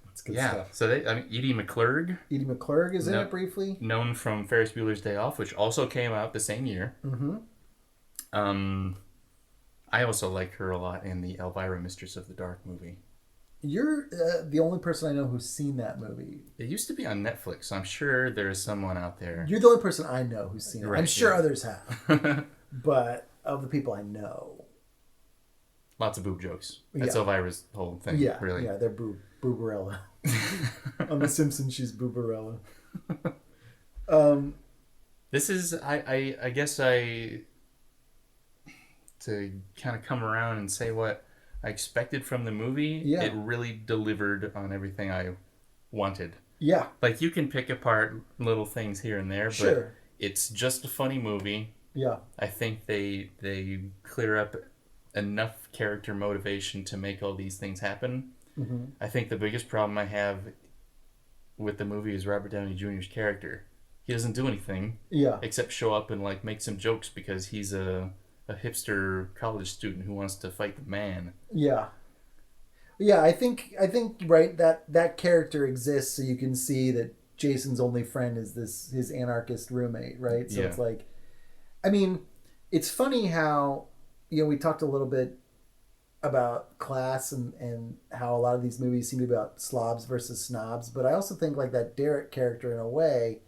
Speaker 1: That's good stuff.
Speaker 2: So Edie McClurg.
Speaker 1: Edie McClurg is in it briefly.
Speaker 2: Known from Ferris Bueller's Day Off, which also came out the same year.
Speaker 1: Mm-hmm.
Speaker 2: I also like her a lot in the Elvira Mistress of the Dark movie.
Speaker 1: You're the only person I know who's seen that movie.
Speaker 2: It used to be on Netflix, so I'm sure there's someone out there.
Speaker 1: You're the only person I know who's seen it.
Speaker 2: Right,
Speaker 1: I'm sure others have. But of the people I know...
Speaker 2: Lots of boob jokes. That's Elvira's whole thing, really.
Speaker 1: Yeah, they're booberella. On The Simpsons, she's booberella.
Speaker 2: This is, I guess to kind of come around and say what I expected from the movie, it really delivered on everything I wanted.
Speaker 1: Yeah.
Speaker 2: Like, you can pick apart little things here and there, but it's just a funny movie.
Speaker 1: Yeah.
Speaker 2: I think they clear up enough character motivation to make all these things happen. Mm-hmm. I think the biggest problem I have with the movie is Robert Downey Jr.'s character. He doesn't do anything except show up and, like, make some jokes because he's a hipster college student who wants to fight the man. Yeah.
Speaker 1: Yeah, I think right, that character exists so you can see that Jason's only friend is his anarchist roommate, right? So it's like, I mean, it's funny how, you know, we talked a little bit about class and how a lot of these movies seem to be about slobs versus snobs, but I also think, like, that Derek character in a way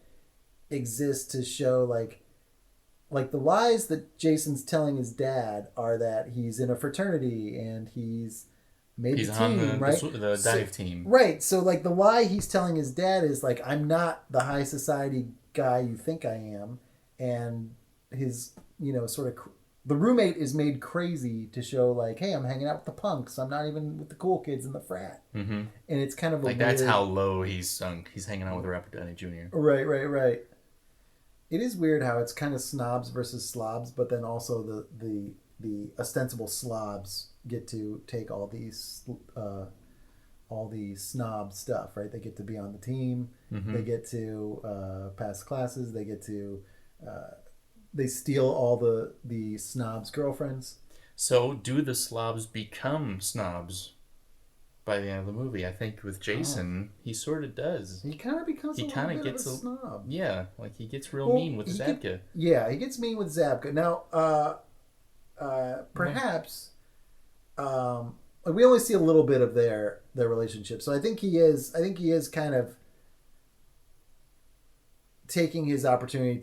Speaker 1: exists to show, like the lies that Jason's telling his dad are that he's in a fraternity and he's made the team, right?
Speaker 2: The dive team.
Speaker 1: Right. So, like, the lie he's telling his dad is, like, I'm not the high society guy you think I am. And his, you know, sort of... The roommate is made crazy to show, like, hey, I'm hanging out with the punks. I'm not even with the cool kids in the frat. Mm-hmm. And it's kind of a
Speaker 2: like, that's how low he's sunk. He's hanging out with Robert Downey Jr.
Speaker 1: Right. It is weird how it's kind of snobs versus slobs, but then also the ostensible slobs get to take all all the snob stuff, right? They get to be on the team. Mm-hmm. They get to pass classes. They get to they steal all the snobs' girlfriends.
Speaker 2: So do the slobs become snobs by the end of the movie? I think with Jason, he sort of does.
Speaker 1: He kind of becomes a snob.
Speaker 2: Yeah, like he gets real mean with Zabka.
Speaker 1: He gets mean with Zabka. Now, perhaps we only see a little bit of their relationship, so I think he is kind of taking his opportunity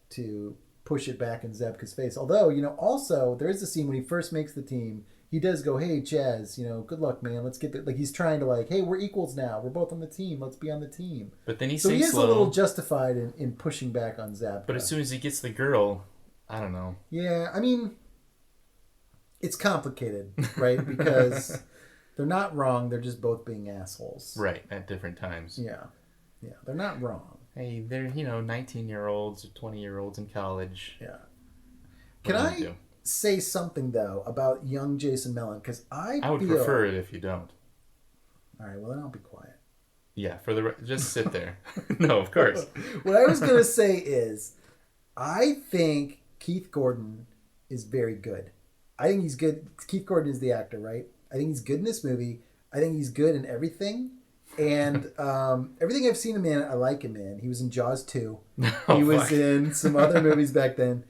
Speaker 1: to push it back in Zabka's face. Although, also there is a scene when he first makes the team. He does go, "Hey, Chaz, good luck, man. Let's get like he's trying to hey, we're equals now. We're both on the team. Let's be on the team."
Speaker 2: But then he
Speaker 1: is a little justified in pushing back on Zabka.
Speaker 2: But as soon as he gets the girl, I don't know.
Speaker 1: Yeah, I mean, it's complicated, right? Because they're not wrong. They're just both being assholes.
Speaker 2: Right, at different times.
Speaker 1: Yeah, they're not wrong.
Speaker 2: Hey, they're 19-year-olds or 20-year-olds in college.
Speaker 1: Yeah. Can I say something though about young Jason Mellon? Because I would
Speaker 2: prefer it if you don't.
Speaker 1: All right, well then I'll be quiet.
Speaker 2: Yeah, just sit there. No, of course.
Speaker 1: What I was gonna say is, I think Keith Gordon is very good. I think he's good. Keith Gordon is the actor, right? I think he's good in this movie. I think he's good in everything. And everything I've seen him in, I like him in. He was in Jaws 2. He was in some other movies back then.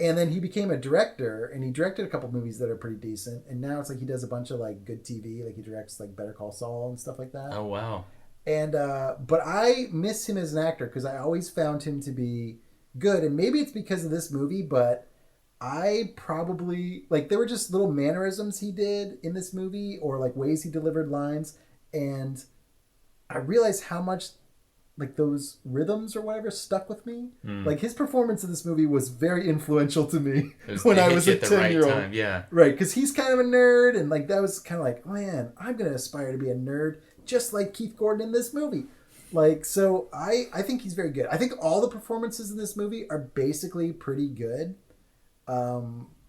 Speaker 1: And then he became a director, and he directed a couple movies that are pretty decent. And now it's he does a bunch of good TV. He directs Better Call Saul and stuff like that.
Speaker 2: Oh, wow.
Speaker 1: And but I miss him as an actor because I always found him to be good. And maybe it's because of this movie, but I probably there were just little mannerisms he did in this movie or ways he delivered lines, and I realized how much those rhythms or whatever stuck with me. His performance in this movie was very influential to me when I was a 10-year-old.
Speaker 2: Right, yeah,
Speaker 1: right, because he's kind of a nerd, and that was kind of man, I'm gonna aspire to be a nerd just like Keith Gordon in this movie. So I think he's very good. I think all the performances in this movie are basically pretty good.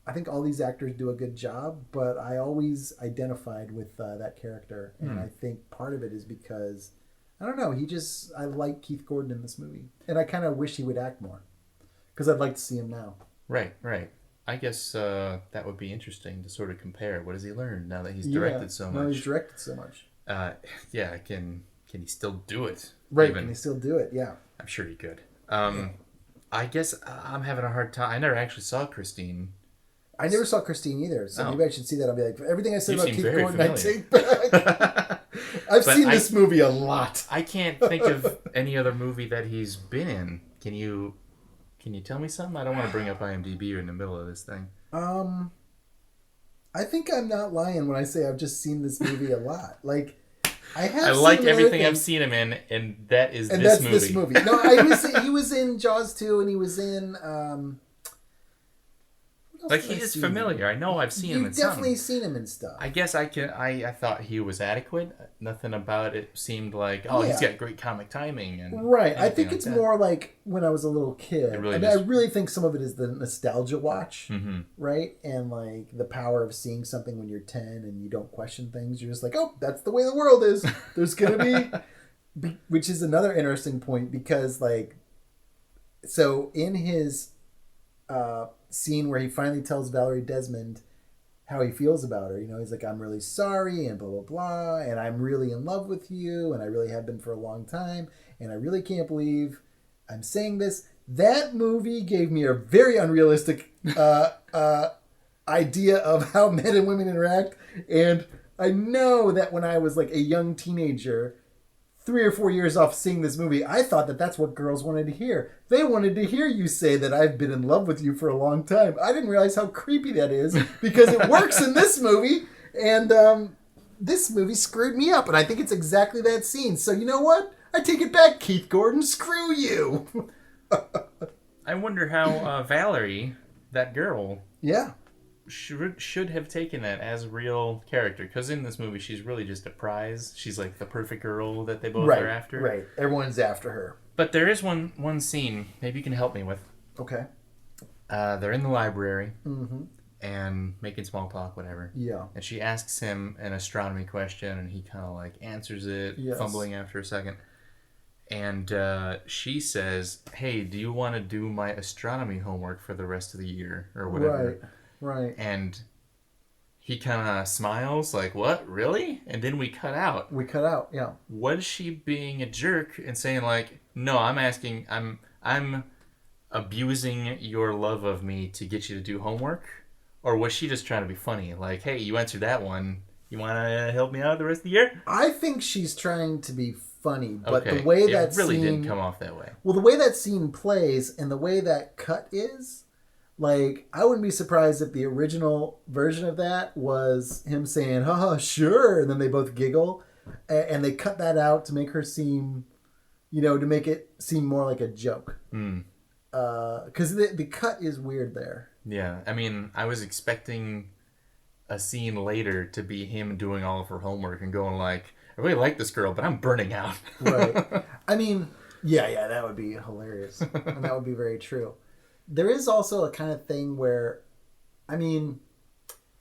Speaker 1: I think all these actors do a good job, but I always identified with that character. And I think part of it is because, I don't know, I like Keith Gordon in this movie. And I kind of wish he would act more. Because I'd like to see him now.
Speaker 2: Right. I guess that would be interesting to sort of compare. What has he learned now that he's directed so much?
Speaker 1: No, he's directed so much.
Speaker 2: Can he still do it?
Speaker 1: Right, can he still do it? Yeah.
Speaker 2: I'm sure he could. I guess I'm having a hard time. I never actually saw Christine.
Speaker 1: I never saw Christine either, so maybe I should see that. I'll be everything I said about Keith Gordon, I take back. I've seen this movie a lot.
Speaker 2: I can't think of any other movie that he's been in. Can you tell me something? I don't want to bring up IMDb in the middle of this thing.
Speaker 1: I think I'm not lying when I say I've just seen this movie a lot.
Speaker 2: I like everything I've seen him in, and that is this movie.
Speaker 1: This movie. No, he was in Jaws 2, and he was in.
Speaker 2: He is familiar. I know I've seen him in
Speaker 1: something. You've definitely seen him in stuff.
Speaker 2: I guess I thought he was adequate. Nothing about it seemed he's got great comic timing and
Speaker 1: right. I think it's more when I was a little kid. I really think some of it is the nostalgia watch, right? And the power of seeing something when you're 10 and you don't question things. You're just oh, that's the way the world is. There's gonna be, which is another interesting point because so in his scene where he finally tells Valerie Desmond how he feels about her, he's I'm really sorry and blah blah blah, and I'm really in love with you, and I really have been for a long time, and I really can't believe I'm saying this. That movie gave me a very unrealistic idea of how men and women interact, and I know that when I was a young teenager, 3 or 4 years off seeing this movie, I thought that that's what girls wanted to hear. They wanted to hear you say that I've been in love with you for a long time. I didn't realize how creepy that is because it works in this movie. And this movie screwed me up. And I think it's exactly that scene. So you know what? I take it back, Keith Gordon. Screw you.
Speaker 2: I wonder how Valerie, that girl...
Speaker 1: Yeah.
Speaker 2: Should have taken that as a real character, because in this movie she's really just a prize. She's the perfect girl that they both are after.
Speaker 1: Right, everyone's after her.
Speaker 2: But there is one scene maybe you can help me with.
Speaker 1: Okay.
Speaker 2: They're in the library, and making small talk, whatever.
Speaker 1: Yeah.
Speaker 2: And she asks him an astronomy question, and he kind of like answers it, fumbling after a second. And she says, "Hey, do you want to do my astronomy homework for the rest of the year or whatever?"
Speaker 1: Right.
Speaker 2: And he kind of smiles, like, "What? Really?" And then we cut out.
Speaker 1: Yeah.
Speaker 2: Was she being a jerk and saying like, "No, I'm abusing your love of me to get you to do homework," or was she just trying to be funny? Like, "Hey, you answered that one. You want to help me out the rest of the year?"
Speaker 1: I think she's trying to be funny, but
Speaker 2: okay.
Speaker 1: the way that
Speaker 2: it really
Speaker 1: scene
Speaker 2: didn't come off that way.
Speaker 1: Well, the way that scene plays and the way that cut is, like, I wouldn't be surprised if the original version of that was him saying, "Haha, sure," and then they both giggle, and they cut that out to make her seem, to make it seem more like a joke. Because the cut is weird there.
Speaker 2: Yeah, I mean, I was expecting a scene later to be him doing all of her homework and going like, "I really like this girl, but I'm burning out."
Speaker 1: Right. I mean, yeah, that would be hilarious. And that would be very true. There is also a kind of thing where, I mean,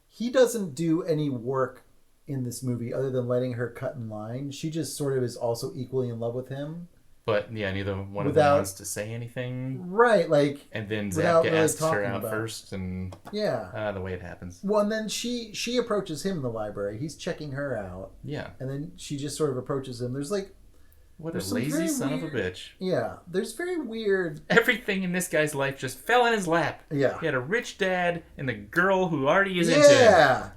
Speaker 1: he doesn't do any work in this movie other than letting her cut in line. She just sort of is also equally in love with him.
Speaker 2: But yeah, neither one of them wants to say anything.
Speaker 1: Right, like...
Speaker 2: And then Zabka
Speaker 1: really
Speaker 2: asks her out
Speaker 1: about
Speaker 2: first, and...
Speaker 1: Yeah.
Speaker 2: The way it happens.
Speaker 1: Well, and then she approaches him in the library. He's checking her out.
Speaker 2: Yeah.
Speaker 1: And then she just sort of approaches him. There's like...
Speaker 2: What a lazy son of a bitch.
Speaker 1: Yeah. There's very weird...
Speaker 2: Everything in this guy's life just fell in his lap.
Speaker 1: Yeah.
Speaker 2: He had a rich dad and the girl who already is into him.
Speaker 1: Yeah.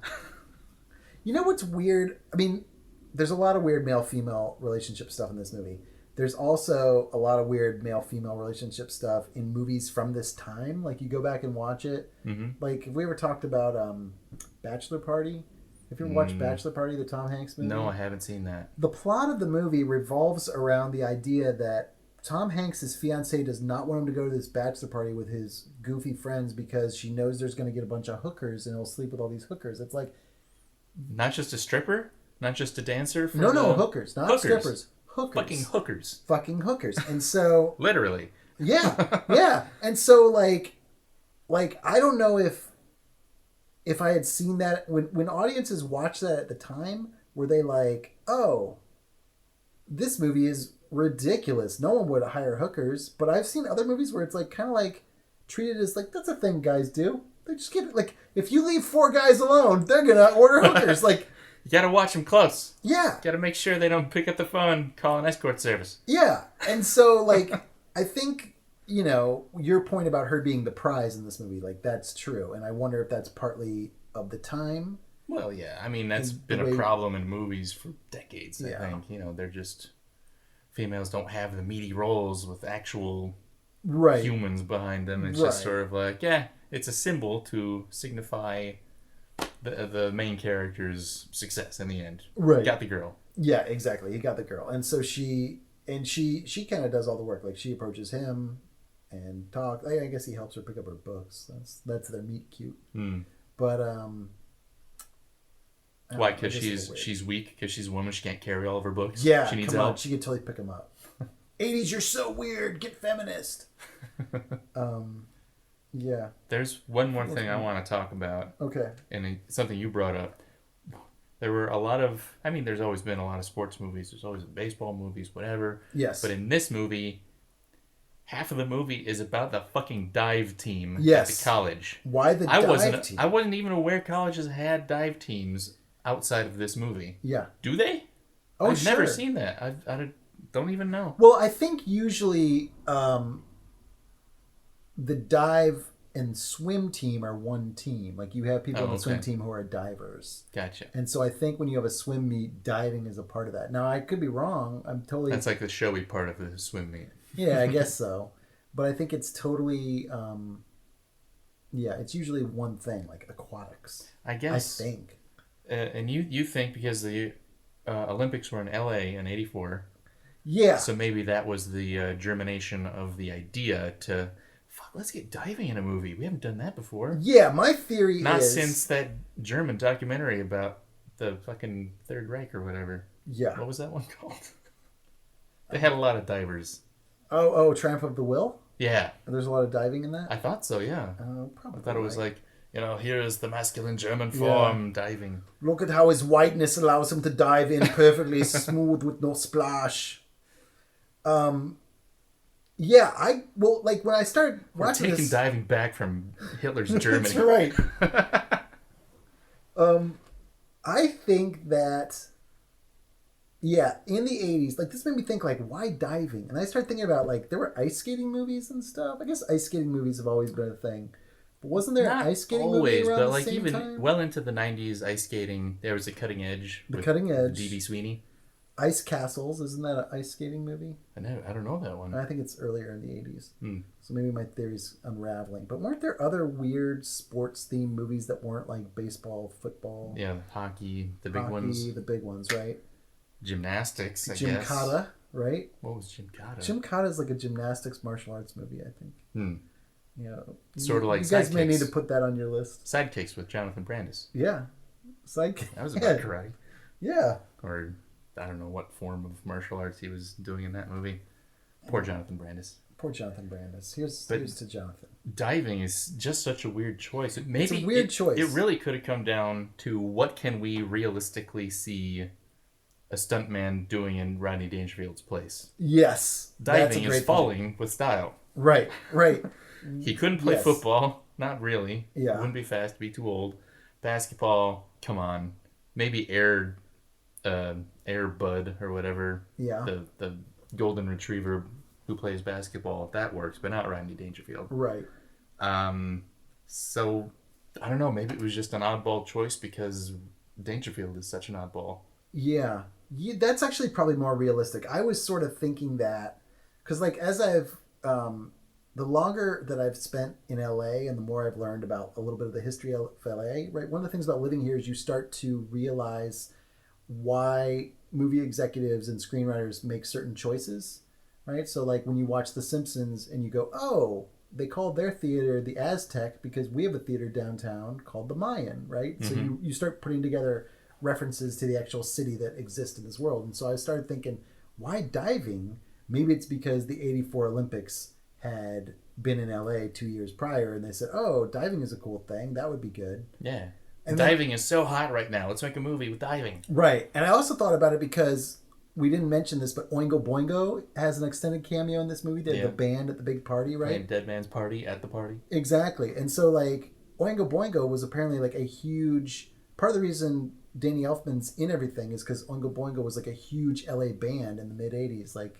Speaker 1: You know what's weird? I mean, there's a lot of weird male-female relationship stuff in this movie. There's also a lot of weird male-female relationship stuff in movies from this time. Like, you go back and watch it.
Speaker 2: Mm-hmm.
Speaker 1: Like, if we ever talked about Bachelor Party... Have you ever watched Bachelor Party, the Tom Hanks movie?
Speaker 2: No, I haven't seen that.
Speaker 1: The plot of the movie revolves around the idea that Tom Hanks' fiancée does not want him to go to this bachelor party with his goofy friends because she knows there's going to get a bunch of hookers and he'll sleep with all these hookers. It's like...
Speaker 2: Not just a stripper? Not just a dancer?
Speaker 1: No, hookers. Not strippers. Hookers.
Speaker 2: Fucking hookers.
Speaker 1: Fucking hookers. And so...
Speaker 2: Literally.
Speaker 1: Yeah. And so, like, I don't know if I had seen that... When audiences watched that at the time, were they like, oh, this movie is ridiculous. No one would hire hookers. But I've seen other movies where it's like kind of like treated as like, that's a thing guys do. They just get... Like, if you leave 4 guys alone, they're going to order hookers. Like...
Speaker 2: You gotta watch them close.
Speaker 1: Yeah.
Speaker 2: Gotta make sure they don't pick up the phone, call an escort service.
Speaker 1: Yeah. And so, like, I think, your point about her being the prize in this movie, like, that's true. And I wonder if that's partly of the time.
Speaker 2: Well, yeah. I mean, that's been a problem in movies for decades, I think. They're just... Females don't have the meaty roles with actual humans behind them. It's just sort of like, yeah, it's a symbol to signify... The main character's success in the end.
Speaker 1: Right.
Speaker 2: Got the girl. Yeah,
Speaker 1: exactly. He got the girl. And so she kind of does all the work. Like, she approaches him and talk. I guess he helps her pick up her books. That's their meet cute. But
Speaker 2: why? Because she's weak. Because she's a woman. She can't carry all of her books.
Speaker 1: Yeah,
Speaker 2: she needs help.
Speaker 1: She could totally pick them up. 80s, you're so weird. Get feminist. Yeah.
Speaker 2: There's one more thing I want to talk about.
Speaker 1: Okay.
Speaker 2: And it's something you brought up. There were a lot of... I mean, there's always been a lot of sports movies. There's always baseball movies, whatever.
Speaker 1: Yes.
Speaker 2: But in this movie, half of the movie is about the fucking dive team at the college.
Speaker 1: Why the dive team?
Speaker 2: I wasn't even aware colleges had dive teams outside of this movie.
Speaker 1: Yeah.
Speaker 2: Do they?
Speaker 1: Oh,
Speaker 2: I've never seen that. I don't even know.
Speaker 1: Well, I think usually... the dive and swim team are one team. Like, you have people on the swim team who are divers.
Speaker 2: Gotcha.
Speaker 1: And so I think when you have a swim meet, diving is a part of that. Now, I could be wrong. I'm totally...
Speaker 2: That's like the showy part of the swim meet.
Speaker 1: Yeah, I guess so. But I think it's totally... it's usually one thing, like aquatics.
Speaker 2: I guess.
Speaker 1: I think.
Speaker 2: And you think because the Olympics were in LA in 84.
Speaker 1: Yeah.
Speaker 2: So maybe that was the germination of the idea to... Let's get diving in a movie. We haven't done that before.
Speaker 1: Yeah, my theory is...
Speaker 2: Not since that German documentary about the fucking Third Reich or whatever.
Speaker 1: Yeah.
Speaker 2: What was that one called? They had a lot of divers.
Speaker 1: Oh, Triumph of the Will?
Speaker 2: Yeah.
Speaker 1: There's a lot of diving in that?
Speaker 2: I thought so, yeah.
Speaker 1: Probably.
Speaker 2: I thought it was like... here is the masculine German form diving.
Speaker 1: Look at how his whiteness allows him to dive in perfectly smooth with no splash. When I started watching
Speaker 2: taking diving back from Hitler's Germany.
Speaker 1: That's right. I think that, in the 80s, like, this made me think, like, why diving? And I started thinking about, like, there were ice skating movies and stuff. I guess ice skating movies have always been a thing. But wasn't there an ice skating movie around the same time?
Speaker 2: Well into the 90s, ice skating, there was a Cutting Edge.
Speaker 1: Cutting Edge.
Speaker 2: D.B. Sweeney.
Speaker 1: Ice Castles, isn't that an ice skating movie?
Speaker 2: I don't know that one.
Speaker 1: I think it's earlier in the 80s. So maybe my theory's unraveling. But weren't there other weird sports-themed movies that weren't like baseball, football?
Speaker 2: Yeah, hockey, the big ones.
Speaker 1: The big ones, right?
Speaker 2: Gymnastics, I guess.
Speaker 1: Gymkata, right?
Speaker 2: What was Gymkata?
Speaker 1: Gymkata is like a gymnastics martial arts movie, I think.
Speaker 2: Sort of like
Speaker 1: you guys
Speaker 2: Sidekicks.
Speaker 1: may need to put that on your list.
Speaker 2: Sidekicks with Jonathan Brandis.
Speaker 1: Yeah. Sidekick.
Speaker 2: That was about karate.
Speaker 1: Yeah.
Speaker 2: Or I don't know what form of martial arts he was doing in that movie. Poor Jonathan Brandis.
Speaker 1: Poor Jonathan Brandis. Here's to Jonathan.
Speaker 2: Diving is just such a weird choice.
Speaker 1: It's a weird choice.
Speaker 2: It really could have come down to what can we realistically see a stuntman doing in Rodney Dangerfield's place.
Speaker 1: Yes.
Speaker 2: Diving is falling with style.
Speaker 1: Right.
Speaker 2: He couldn't play football. Not really.
Speaker 1: Yeah.
Speaker 2: Wouldn't be fast, be too old. Basketball, come on. Maybe Air Bud or whatever.
Speaker 1: Yeah.
Speaker 2: The golden retriever who plays basketball, that works, but not Rodney Dangerfield.
Speaker 1: Right.
Speaker 2: So I don't know, maybe it was just an oddball choice because Dangerfield is such an oddball.
Speaker 1: Yeah. That's actually probably more realistic. I was sort of thinking that because, like, as I've the longer that I've spent in LA and the more I've learned about a little bit of the history of LA, right? One of the things about living here is you start to realize why movie executives and screenwriters make certain choices, right? So, like, when you watch The Simpsons and you go, oh, they called their theater the Aztec because we have a theater downtown called the Mayan, right? Mm-hmm. So you start putting together references to the actual city that exists in this world. And so I started thinking, why diving? Maybe it's because the 84 Olympics had been in LA 2 years prior and they said, oh, diving is a cool thing. That would be good.
Speaker 2: Yeah. And diving is so hot right now. Let's make a movie with diving.
Speaker 1: Right. And I also thought about it because we didn't mention this, but Oingo Boingo has an extended cameo in this movie. They had the band at the big party, right?
Speaker 2: Dead Man's Party at the party.
Speaker 1: Exactly. And so, like, Oingo Boingo was apparently, like, a huge... Part of the reason Danny Elfman's in everything is because Oingo Boingo was, like, a huge LA band in the mid-'80s. Like,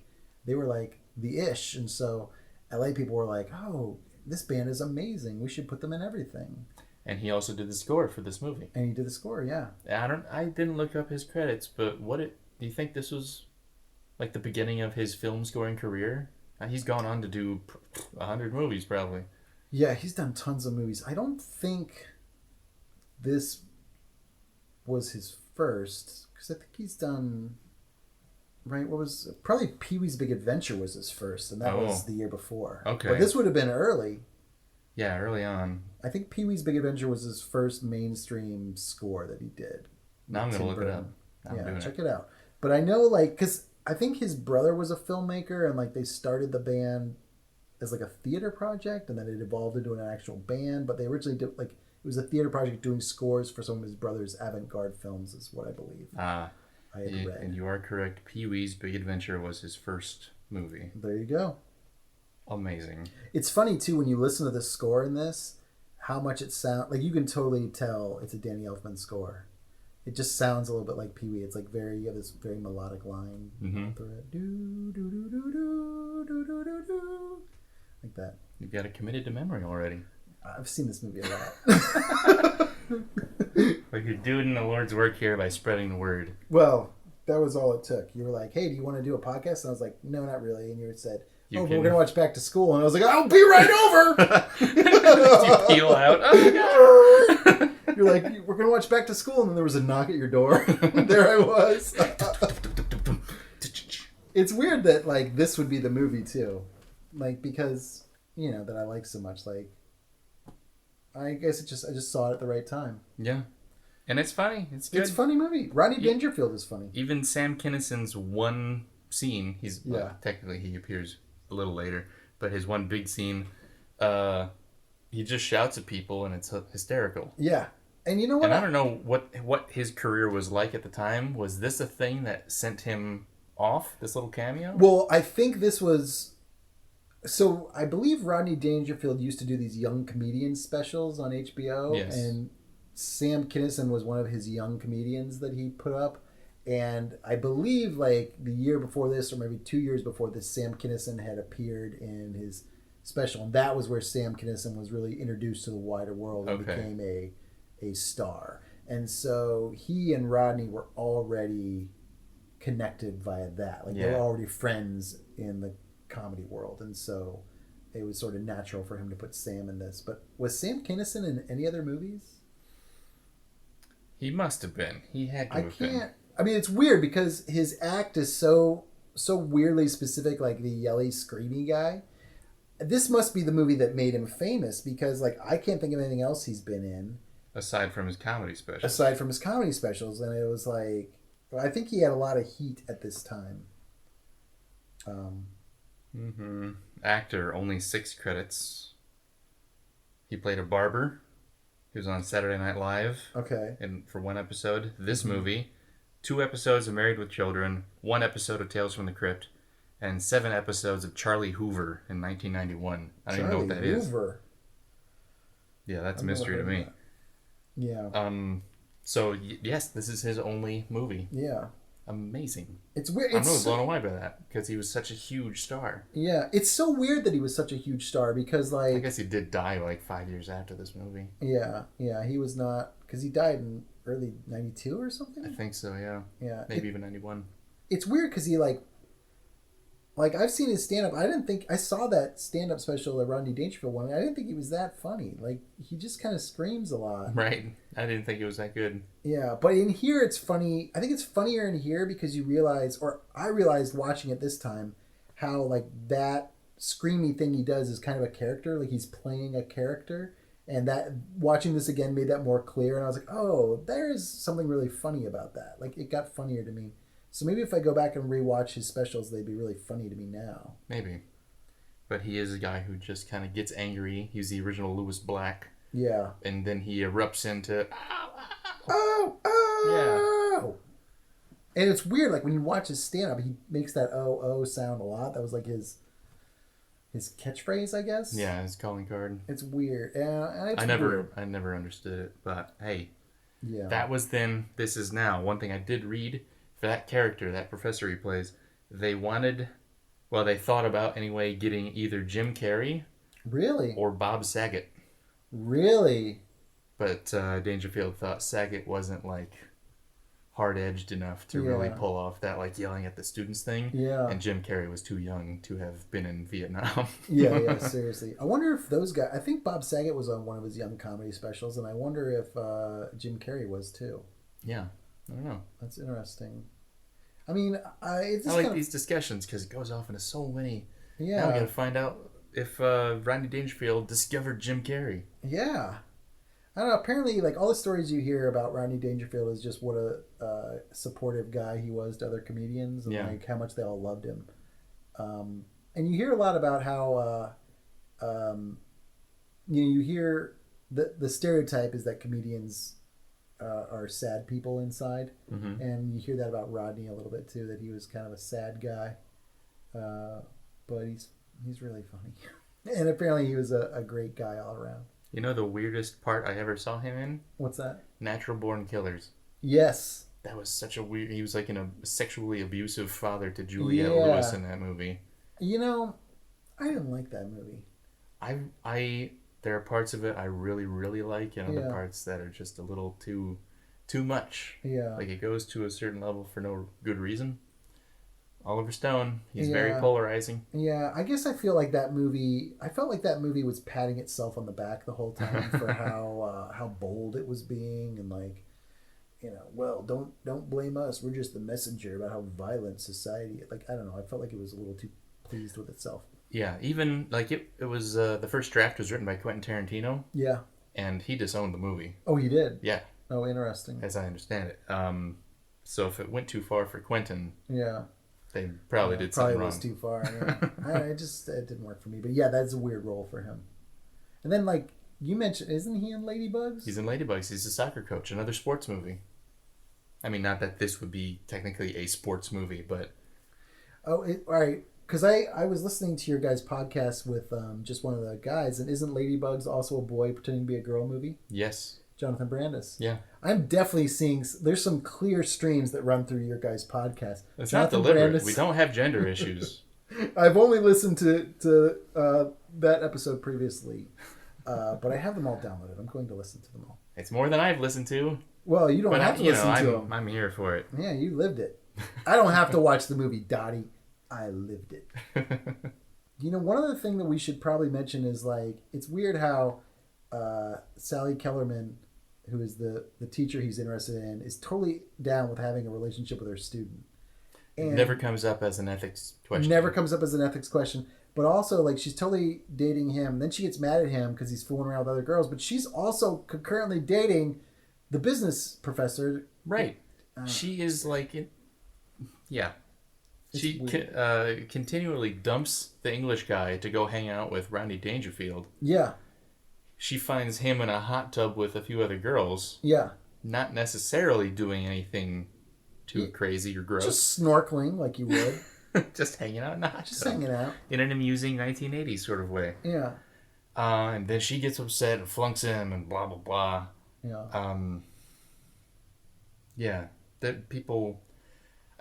Speaker 1: they were, like, the ish. And so LA people were like, oh, this band is amazing. We should put them in everything.
Speaker 2: And he also did the score for this movie.
Speaker 1: And he did the score, yeah.
Speaker 2: I didn't look up his credits, but do you think this was like the beginning of his film scoring career? He's gone on to do 100 movies, probably.
Speaker 1: Yeah, he's done tons of movies. I don't think this was his first, because I think he's done... Right, probably Pee-wee's Big Adventure was his first, and that was the year before.
Speaker 2: Okay.
Speaker 1: But this would have been early.
Speaker 2: Yeah, early on.
Speaker 1: I think Pee-wee's Big Adventure was his first mainstream score that he did.
Speaker 2: Now I'm going to look it up.
Speaker 1: Check it out. But I know, like, because I think his brother was a filmmaker, and, like, they started the band as, like, a theater project, and then it evolved into an actual band, but they originally did, like, it was a theater project doing scores for some of his brother's avant-garde films, is what I believe. I had read.
Speaker 2: And you are correct. Pee-wee's Big Adventure was his first movie.
Speaker 1: There you go.
Speaker 2: Amazing.
Speaker 1: It's funny, too, when you listen to the score in this, how much it sounds... Like, you can totally tell it's a Danny Elfman score. It just sounds a little bit like Pee-wee. It's like you have this very melodic line through it. Do, do, do, do, do, do, do, do, do. Like that.
Speaker 2: You've got it committed to memory already.
Speaker 1: I've seen this movie a lot.
Speaker 2: Like you're doing the Lord's work here by spreading the word.
Speaker 1: Well, that was all it took. You were like, hey, do you want to do a podcast? And I was like, no, not really. And you said, we're going to watch Back to School. And I was like, I'll be right over.
Speaker 2: You peel out. Oh, God.
Speaker 1: You're like, we're going to watch Back to School. And then there was a knock at your door. There I was. It's weird that, like, this would be the movie, too. Like, because, you know, that I like so much. Like, I guess I just saw it at the right time.
Speaker 2: Yeah. And it's funny. It's good.
Speaker 1: It's a funny movie. Rodney Dangerfield is funny.
Speaker 2: Even Sam Kinnison's one scene, technically he appears a little later, but his one big scene, he just shouts at people and it's hysterical.
Speaker 1: Yeah. And you know what?
Speaker 2: And I don't know what his career was like at the time. Was this a thing that sent him off, this little cameo?
Speaker 1: Well, I think this was... So, I believe Rodney Dangerfield used to do these young comedian specials on HBO.
Speaker 2: Yes.
Speaker 1: And Sam Kinison was one of his young comedians that he put up. And I believe, like, the year before this, or maybe 2 years before this, Sam Kinison had appeared in his special. And that was where Sam Kinison was really introduced to the wider world and became a star. And so he and Rodney were already connected via that. Like, they were already friends in the comedy world. And so it was sort of natural for him to put Sam in this. But was Sam Kinison in any other movies?
Speaker 2: He must have been. He had to have been.
Speaker 1: I mean, it's weird because his act is so weirdly specific, like the yelly, screamy guy. This must be the movie that made him famous because, like, I can't think of anything else he's been in.
Speaker 2: Aside from his comedy specials.
Speaker 1: And it was like, I think he had a lot of heat at this time.
Speaker 2: Actor, only 6 credits. He played a barber. He was on Saturday Night Live.
Speaker 1: Okay.
Speaker 2: And for 1 episode. This movie, 2 episodes of Married with Children, 1 episode of Tales from the Crypt, and 7 episodes of Charlie Hoover in 1991. I don't even know what that is.
Speaker 1: Hoover.
Speaker 2: Yeah, that's a mystery to me.
Speaker 1: Yeah.
Speaker 2: So, yes, this is his only movie.
Speaker 1: Yeah.
Speaker 2: Amazing.
Speaker 1: It's weird.
Speaker 2: I'm really blown away by that because he was such a huge star.
Speaker 1: Yeah, it's so weird that he was such a huge star because, like...
Speaker 2: I guess he did die like 5 years after this movie.
Speaker 1: Yeah, he was not... Because he died in early 92 or something?
Speaker 2: I think so, yeah.
Speaker 1: Yeah.
Speaker 2: Maybe even 91.
Speaker 1: It's weird because he, like, I've seen his stand-up. I didn't think... I saw that stand-up special that Rodney Dangerfield won. I didn't think he was that funny. Like, he just kind of screams a lot.
Speaker 2: Right. I didn't think it was that good.
Speaker 1: Yeah, but in here it's funny. I think it's funnier in here because you realize, or I realized watching it this time, how, like, that screamy thing he does is kind of a character. Like, he's playing a character. And that, watching this again made that more clear. And I was like, oh, there's something really funny about that. Like, it got funnier to me. So maybe if I go back and rewatch his specials, they'd be really funny to me now.
Speaker 2: Maybe. But he is a guy who just kind of gets angry. He's the original Lewis Black.
Speaker 1: Yeah.
Speaker 2: And then he erupts into...
Speaker 1: Oh! Yeah. And it's weird, like, when you watch his stand-up, he makes that oh sound a lot. That was, like, his catchphrase, I guess?
Speaker 2: Yeah, his calling card.
Speaker 1: It's weird. Yeah,
Speaker 2: I never understood it, but hey.
Speaker 1: Yeah.
Speaker 2: That was then, this is now. One thing I did read... For that character, that professor he plays, they thought about anyway getting either Jim Carrey,
Speaker 1: really,
Speaker 2: or Bob Saget,
Speaker 1: really.
Speaker 2: But Dangerfield thought Saget wasn't like hard-edged enough to really pull off that like yelling at the students thing.
Speaker 1: Yeah,
Speaker 2: and Jim Carrey was too young to have been in Vietnam.
Speaker 1: yeah, seriously. I wonder if those guys. I think Bob Saget was on one of his young comedy specials, and I wonder if Jim Carrey was too.
Speaker 2: Yeah. I don't know.
Speaker 1: That's interesting. I mean,
Speaker 2: I like these discussions because it goes off into so many.
Speaker 1: Yeah.
Speaker 2: Now we got to find out if Rodney Dangerfield discovered Jim Carrey.
Speaker 1: Yeah. I don't know. Apparently, like, all the stories you hear about Rodney Dangerfield is just what a supportive guy he was to other comedians and like how much they all loved him. And you hear a lot about how, you hear the stereotype is that comedians are sad people inside, and you hear that about Rodney a little bit too. That he was kind of a sad guy, but he's really funny, and apparently he was a great guy all around.
Speaker 2: You know the weirdest part I ever saw him in?
Speaker 1: What's that?
Speaker 2: Natural Born Killers.
Speaker 1: Yes.
Speaker 2: That was such a weird... He was like a sexually abusive father to Juliette Lewis in that movie.
Speaker 1: You know, I didn't like that movie.
Speaker 2: There are parts of it I really, really like, and other parts that are just a little too much.
Speaker 1: Yeah.
Speaker 2: Like, it goes to a certain level for no good reason. Oliver Stone, he's very polarizing.
Speaker 1: Yeah, I guess I felt like that movie was patting itself on the back the whole time for how bold it was being, and like, well, don't blame us. We're just the messenger about how violent society. Like, I don't know. I felt like it was a little too pleased with itself.
Speaker 2: Yeah, even like it was the first draft was written by Quentin Tarantino.
Speaker 1: Yeah.
Speaker 2: And he disowned the movie.
Speaker 1: Oh, he did?
Speaker 2: Yeah.
Speaker 1: Oh, interesting.
Speaker 2: As I understand it. So if it went too far for Quentin,
Speaker 1: yeah,
Speaker 2: they probably did something wrong.
Speaker 1: Was too far. Yeah. It didn't work for me. But yeah, that's a weird role for him. And then like You mentioned, isn't he in Ladybugs?
Speaker 2: He's in Ladybugs. He's a soccer coach. Another sports movie. I mean, not that this would be technically a sports movie, but...
Speaker 1: Oh, all right. Because I was listening to your guys' podcast with just one of the guys, and isn't Ladybugs also a boy pretending to be a girl movie?
Speaker 2: Yes.
Speaker 1: Jonathan Brandis.
Speaker 2: Yeah.
Speaker 1: I'm definitely seeing... There's some clear streams that run through your guys' podcast.
Speaker 2: It's
Speaker 1: Jonathan
Speaker 2: not deliberate.
Speaker 1: Brandis.
Speaker 2: We don't have gender issues.
Speaker 1: I've only listened to that episode previously, but I have them all downloaded. I'm going to listen to them all.
Speaker 2: It's more than I've listened to.
Speaker 1: Well, you don't have to listen to them.
Speaker 2: I'm here for it.
Speaker 1: Yeah, you lived it. I don't have to watch the movie, Dottie. I lived it. One other thing that we should probably mention is, like, it's weird how Sally Kellerman, who is the teacher he's interested in, is totally down with having a relationship with her student. And
Speaker 2: never comes up as an ethics question.
Speaker 1: Never comes up as an ethics question. But also, like, she's totally dating him. Then she gets mad at him because he's fooling around with other girls. But she's also concurrently dating the business professor.
Speaker 2: Right. She is like... Yeah. She continually dumps the English guy to go hang out with Rodney Dangerfield.
Speaker 1: Yeah.
Speaker 2: She finds him in a hot tub with a few other girls.
Speaker 1: Yeah.
Speaker 2: Not necessarily doing anything too crazy or gross.
Speaker 1: Just snorkeling like you would.
Speaker 2: Just hanging out in the hot tub.
Speaker 1: Just hanging out.
Speaker 2: In an amusing 1980s sort of way.
Speaker 1: Yeah.
Speaker 2: And then she gets upset and flunks him and blah, blah, blah.
Speaker 1: Yeah.
Speaker 2: Yeah. That people...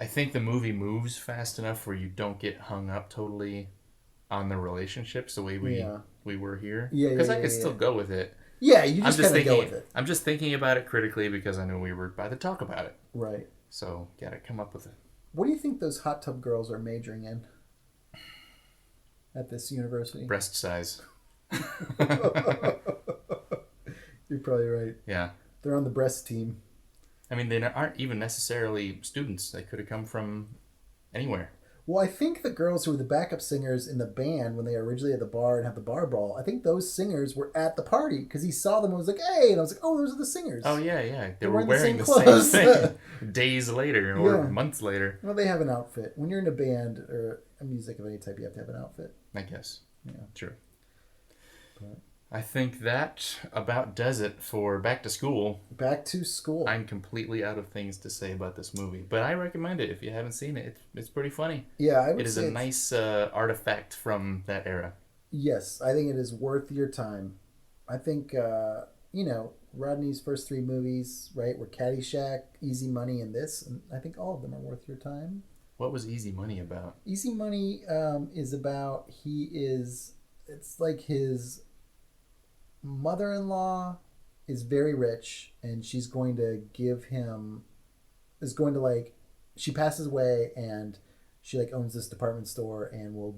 Speaker 2: I think the movie moves fast enough where you don't get hung up totally on the relationships the way we were here.
Speaker 1: Yeah,
Speaker 2: because I could still go with it.
Speaker 1: Yeah, you just kind of go with it.
Speaker 2: I'm just thinking about it critically because I know we were about to talk about it.
Speaker 1: Right.
Speaker 2: So, gotta come up with it.
Speaker 1: What do you think those hot tub girls are majoring in at this university?
Speaker 2: Breast size.
Speaker 1: You're probably right.
Speaker 2: Yeah.
Speaker 1: They're on the breast team.
Speaker 2: I mean, they aren't even necessarily students. They could have come from anywhere.
Speaker 1: Well, I think the girls who were the backup singers in the band when they were originally at the bar and had the bar brawl, I think those singers were at the party because he saw them and was like, hey, and I was like, oh, those are the singers.
Speaker 2: Oh, yeah, yeah. They were
Speaker 1: wearing
Speaker 2: wearing
Speaker 1: the
Speaker 2: the
Speaker 1: same
Speaker 2: same thing days later or months later.
Speaker 1: Well, they have an outfit. When you're in a band or a music of any type, you have to have an outfit.
Speaker 2: I guess.
Speaker 1: Yeah.
Speaker 2: True. But I think that about does it for Back to School.
Speaker 1: Back to School.
Speaker 2: I'm completely out of things to say about this movie, but I recommend it if you haven't seen it. It's pretty funny.
Speaker 1: Yeah, I would
Speaker 2: It is
Speaker 1: say
Speaker 2: a nice artifact from that era.
Speaker 1: Yes, I think it is worth your time. I think, Rodney's first three movies, right, were Caddyshack, Easy Money, and this, and I think all of them are worth your time.
Speaker 2: What was Easy Money about?
Speaker 1: Easy Money is about, it's like his mother-in-law is very rich and she's going to she passes away and she owns this department store and will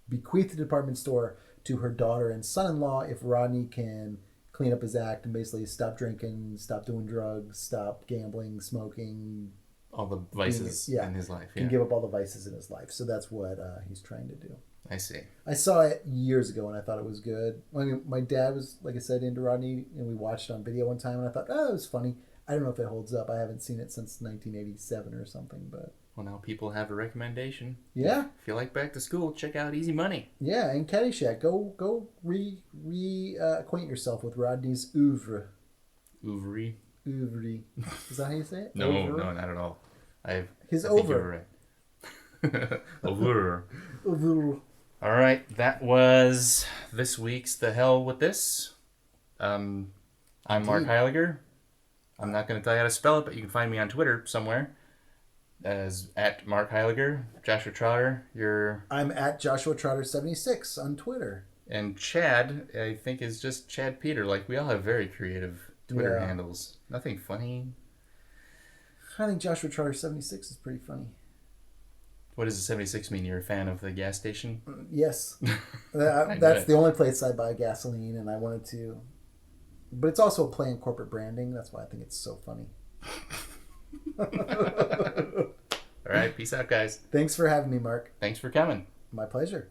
Speaker 1: bequeath the department store to her daughter and son-in-law if Rodney can clean up his act and basically stop drinking, stop doing drugs, stop gambling, smoking,
Speaker 2: all the vices in his life.
Speaker 1: Can give up all the vices in his life. So that's what he's trying to do.
Speaker 2: I see.
Speaker 1: I saw it years ago and I thought it was good. I mean, my dad was, like I said, into Rodney, and we watched it on video one time and I thought, oh, it was funny. I don't know if it holds up. I haven't seen it since 1987 or something, but...
Speaker 2: Well, now people have a recommendation.
Speaker 1: Yeah.
Speaker 2: If you like Back to School, check out Easy Money.
Speaker 1: Yeah, and Caddyshack. Go acquaint yourself with Rodney's oeuvre.
Speaker 2: Oeuvre.
Speaker 1: Oeuvre. Is that how you say it?
Speaker 2: No, not at all.
Speaker 1: His over.
Speaker 2: Over.
Speaker 1: Over.
Speaker 2: All right, that was this week's The Hell With This. I'm Mark Heiliger. I'm not going to tell you how to spell it, but you can find me on Twitter somewhere as at Mark Heiliger. Joshua Trotter,
Speaker 1: I'm at Joshua Trotter 76 on Twitter.
Speaker 2: And Chad, I think, is just Chad Peter. Like, we all have very creative Twitter handles. Nothing funny.
Speaker 1: I think Joshua Trotter 76 is pretty funny.
Speaker 2: What does the 76 mean? You're a fan of the gas station?
Speaker 1: Yes. That's the only place I buy gasoline, and I wanted to... But it's also a play in corporate branding. That's why I think it's so funny.
Speaker 2: All right, peace out, guys.
Speaker 1: Thanks for having me, Mark.
Speaker 2: Thanks for coming.
Speaker 1: My pleasure.